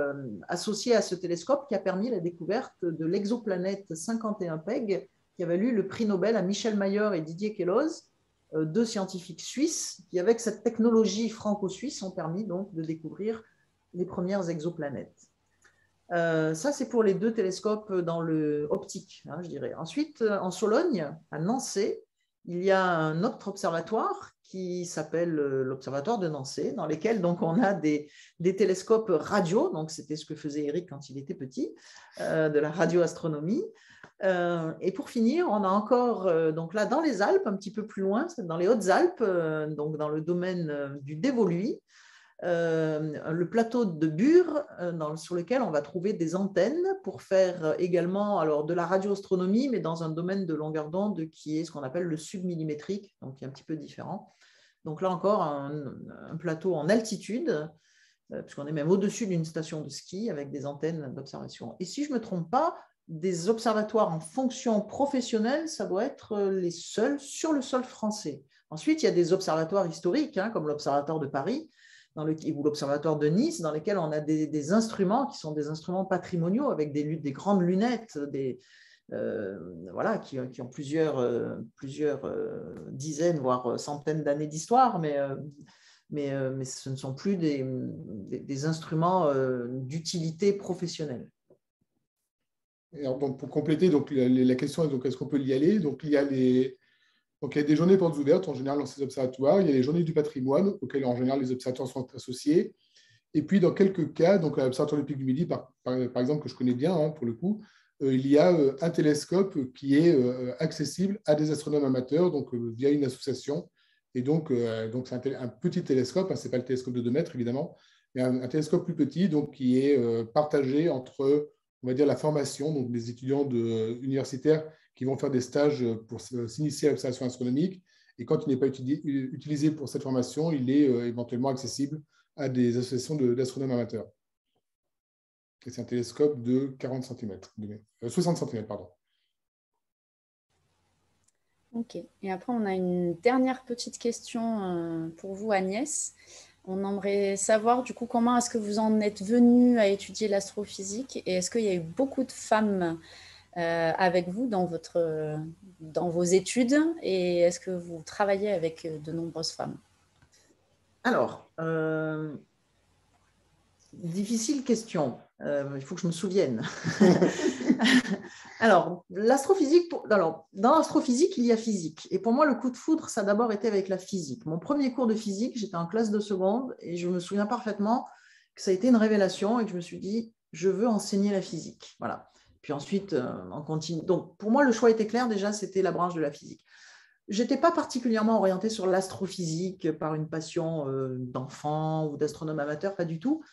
associé à ce télescope qui a permis la découverte de l'exoplanète 51 PEG, qui a valu le prix Nobel à Michel Mayor et Didier Queloz, 2 scientifiques suisses, qui, avec cette technologie franco-suisse, ont permis donc de découvrir les premières exoplanètes. Ça, c'est pour les 2 télescopes dans le optique, hein, je dirais. Ensuite, en Sologne, à Nancy, il y a un autre observatoire qui s'appelle l'observatoire de Nancy, dans lequel donc, on a des télescopes radio, donc c'était ce que faisait Eric quand il était petit, de la radioastronomie. Et pour finir, on a encore, donc là, dans les Alpes, un petit peu plus loin, dans les Hautes-Alpes, donc dans le domaine du Dévoluy, le plateau de Bure, sur lequel on va trouver des antennes pour faire également alors, de la radioastronomie, mais dans un domaine de longueur d'onde qui est ce qu'on appelle le submillimétrique, donc qui est un petit peu différent. Donc là encore, un plateau en altitude, puisqu'on est même au-dessus d'une station de ski avec des antennes d'observation. Et si je ne me trompe pas, des observatoires en fonction professionnelle, ça doit être les seuls sur le sol français. Ensuite, il y a des observatoires historiques, hein, comme l'Observatoire de Paris, ou l'Observatoire de Nice, dans lesquels on a des instruments qui sont des instruments patrimoniaux avec des grandes lunettes, voilà, qui ont plusieurs dizaines, voire centaines d'années d'histoire, mais ce ne sont plus des instruments d'utilité professionnelle. Alors, donc, pour compléter, donc, la question est donc, est-ce qu'on peut y aller? Donc, il y a des journées portes ouvertes, en général, dans ces observatoires. Il y a les journées du patrimoine, auxquelles, en général, les observatoires sont associés. Et puis, dans quelques cas, donc à l'Observatoire du Pic du Midi, par exemple, que je connais bien, hein, pour le coup, il y a un télescope qui est accessible à des astronomes amateurs, donc via une association. Et donc c'est un petit télescope, hein, ce n'est pas le télescope de 2 mètres, évidemment, mais un télescope plus petit, donc qui est partagé entre, on va dire, la formation, donc des étudiants universitaires qui vont faire des stages pour s'initier à l'observation astronomique. Et quand il n'est pas utilisé pour cette formation, il est éventuellement accessible à des associations d'astronomes amateurs. Et c'est un télescope de 40 cm, 60 cm, pardon. Ok. Et après, on a une dernière petite question pour vous, Agnès. On aimerait savoir du coup comment est-ce que vous en êtes venu à étudier l'astrophysique et est-ce qu'il y a eu beaucoup de femmes avec vous dans vos études et est-ce que vous travaillez avec de nombreuses femmes? Alors, difficile question. Il faut que je me souvienne. Alors, l'astrophysique, dans l'astrophysique, il y a physique. Et pour moi, le coup de foudre, ça a d'abord été avec la physique. Mon premier cours de physique, j'étais en classe de seconde et je me souviens parfaitement que ça a été une révélation et que je me suis dit, je veux enseigner la physique. Voilà. Puis ensuite, on continue. Donc, pour moi, le choix était clair. Déjà, c'était la branche de la physique. Je n'étais pas particulièrement orientée sur l'astrophysique par une passion d'enfant ou d'astronome amateur, pas du tout.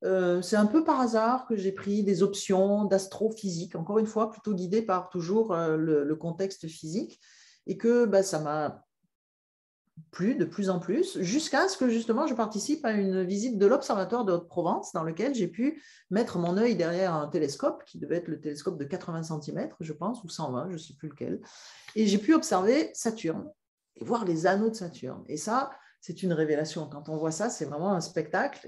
C'est un peu par hasard que j'ai pris des options d'astrophysique, encore une fois, plutôt guidée par toujours le contexte physique, et que ça m'a plu de plus en plus, jusqu'à ce que justement je participe à une visite de l'Observatoire de Haute-Provence, dans lequel j'ai pu mettre mon œil derrière un télescope, qui devait être le télescope de 80 cm, je pense, ou 120, je ne sais plus lequel, et j'ai pu observer Saturne et voir les anneaux de Saturne. Et ça, c'est une révélation. Quand on voit ça, c'est vraiment un spectacle.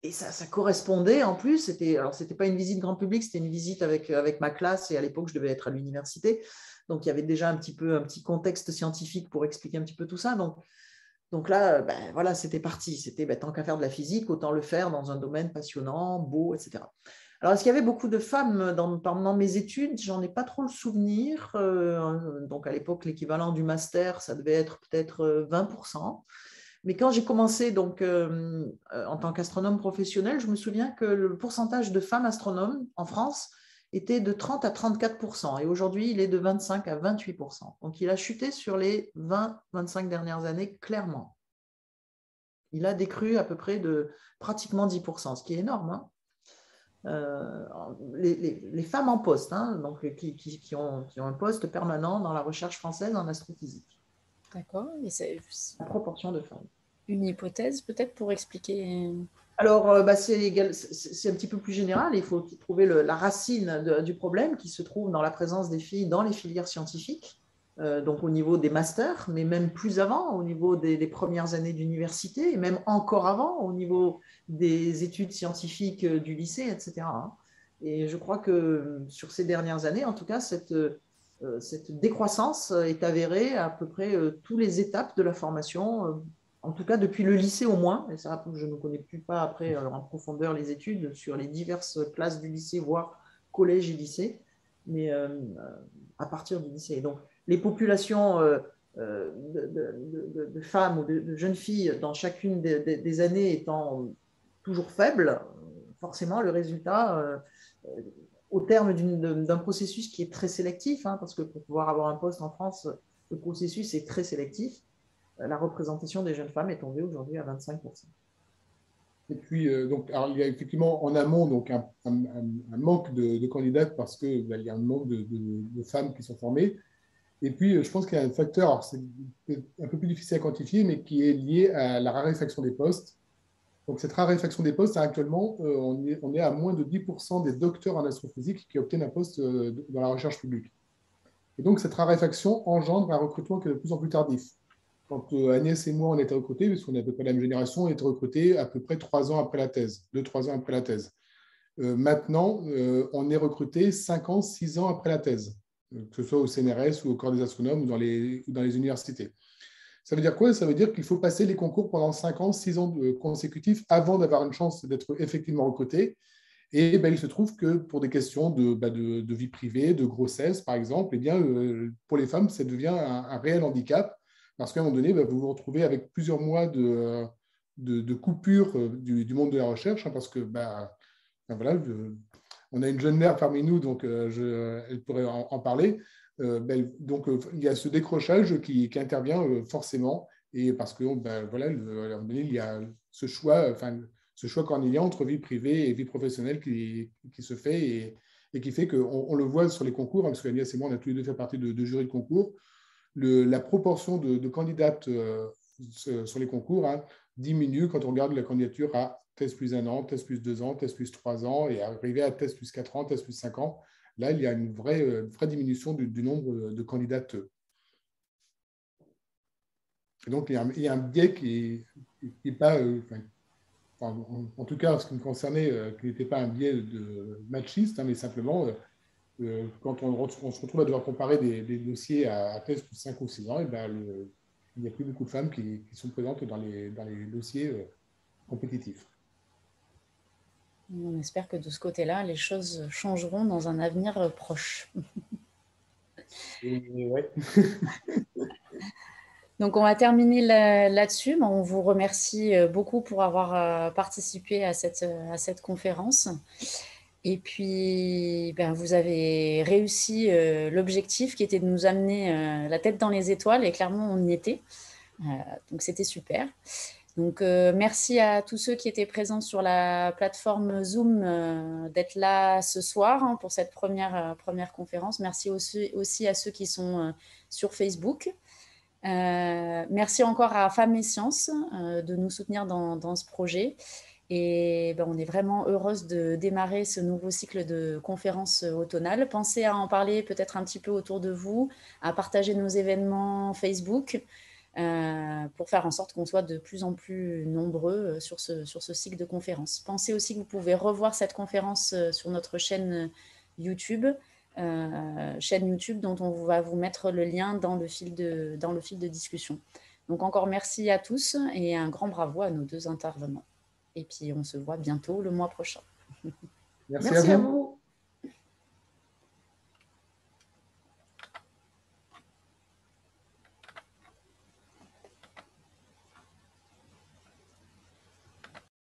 Et ça correspondait en plus, alors c'était pas une visite grand public, c'était une visite avec ma classe et à l'époque je devais être à l'université, donc il y avait déjà un petit contexte scientifique pour expliquer un petit peu tout ça. Donc là, voilà, c'était parti. C'était tant qu'à faire de la physique, autant le faire dans un domaine passionnant, beau, etc. Alors, est-ce qu'il y avait beaucoup de femmes pendant mes études? J'en ai pas trop le souvenir. Donc à l'époque, l'équivalent du master, ça devait être peut-être 20%. Mais quand j'ai commencé en tant qu'astronome professionnel, je me souviens que le pourcentage de femmes astronomes en France était de 30 à 34%. Et aujourd'hui, il est de 25 à 28%. Donc, il a chuté sur les 20-25 dernières années, clairement. Il a décru à peu près de pratiquement 10%, ce qui est énorme. Hein. Les femmes en poste, hein, donc, qui ont un poste permanent dans la recherche française en astrophysique. D'accord. Et c'est La proportion de femmes. Une hypothèse peut-être pour expliquer? Alors, c'est un petit peu plus général. Il faut trouver la racine du problème qui se trouve dans la présence des filles dans les filières scientifiques, donc au niveau des masters, mais même plus avant, au niveau des premières années d'université, et même encore avant, au niveau des études scientifiques du lycée, etc. Et je crois que sur ces dernières années, en tout cas, cette décroissance est avérée à peu près toutes les étapes de la formation, en tout cas depuis le lycée au moins, et ça je ne connais plus pas après en profondeur les études sur les diverses classes du lycée, voire collège et lycée, mais à partir du lycée. Et donc les populations de femmes ou de jeunes filles dans chacune des années étant toujours faibles, forcément le résultat, au terme d'un processus qui est très sélectif, hein, parce que pour pouvoir avoir un poste en France, le processus est très sélectif, la représentation des jeunes femmes est tombée aujourd'hui à 25%. Et puis, alors, il y a effectivement en amont donc, un manque de candidates parce qu'il y a un manque de femmes qui sont formées. Et puis, je pense qu'il y a un facteur, c'est un peu plus difficile à quantifier, mais qui est lié à la raréfaction des postes. Donc, cette raréfaction des postes, actuellement, on est à moins de 10% des docteurs en astrophysique qui obtiennent un poste dans la recherche publique. Et donc, cette raréfaction engendre un recrutement qui est de plus en plus tardif. Quand Agnès et moi, on était recrutés, puisqu'on est à peu près la même génération, on était recrutés à peu près 3 ans après la thèse, 2-3 ans après la thèse. Maintenant, on est recruté 5 ans, 6 ans après la thèse, que ce soit au CNRS ou au Corps des astronomes ou dans les universités. Ça veut dire quoi? Ça veut dire qu'il faut passer les concours pendant 5 ans, 6 ans consécutifs avant d'avoir une chance d'être effectivement recruté. Et il se trouve que pour des questions de vie privée, de grossesse, par exemple, pour les femmes, ça devient un réel handicap parce qu'à un moment donné, vous vous retrouvez avec plusieurs mois de coupure du monde de la recherche parce que voilà, on a une jeune mère parmi nous, donc elle pourrait en parler. Donc, il y a ce décrochage qui intervient forcément, et parce que voilà, à un moment donné, il y a ce choix cornélien entre vie privée et vie professionnelle qui se fait et qui fait qu'on le voit sur les concours, hein, parce qu'Agnès et moi, on a tous les deux fait partie de jurys de concours. La proportion de candidates sur les concours diminue quand on regarde la candidature à thèse plus 1 an, thèse plus 2 ans, thèse plus 3 ans, et arriver à thèse plus 4 ans, thèse plus 5 ans. Là, il y a une vraie diminution du nombre de candidates. Et donc, il y a un biais n'est pas, en tout cas, en ce qui me concernait, qui n'était pas un biais de machiste, hein, mais simplement, quand on se retrouve à devoir comparer des dossiers à 13 ou 5 ou 6 ans, et ben, il n'y a plus beaucoup de femmes qui sont présentes dans les dossiers compétitifs. On espère que de ce côté-là, les choses changeront dans un avenir proche. Ouais. Donc, on va terminer là-dessus. On vous remercie beaucoup pour avoir participé à cette conférence. Et puis, vous avez réussi l'objectif qui était de nous amener la tête dans les étoiles. Et clairement, on y était. Donc, c'était super. Donc, merci à tous ceux qui étaient présents sur la plateforme Zoom d'être là ce soir pour cette première conférence. Merci aussi à ceux qui sont sur Facebook. Merci encore à Femmes et Sciences de nous soutenir dans ce projet. Et on est vraiment heureuse de démarrer ce nouveau cycle de conférences automnales. Pensez à en parler peut-être un petit peu autour de vous, à partager nos événements Facebook pour faire en sorte qu'on soit de plus en plus nombreux sur ce cycle de conférences. Pensez aussi que vous pouvez revoir cette conférence sur notre chaîne YouTube, dont on va vous mettre le lien dans le fil de discussion. Donc encore merci à tous et un grand bravo à nos deux intervenants. Et puis on se voit bientôt le mois prochain. Merci à vous.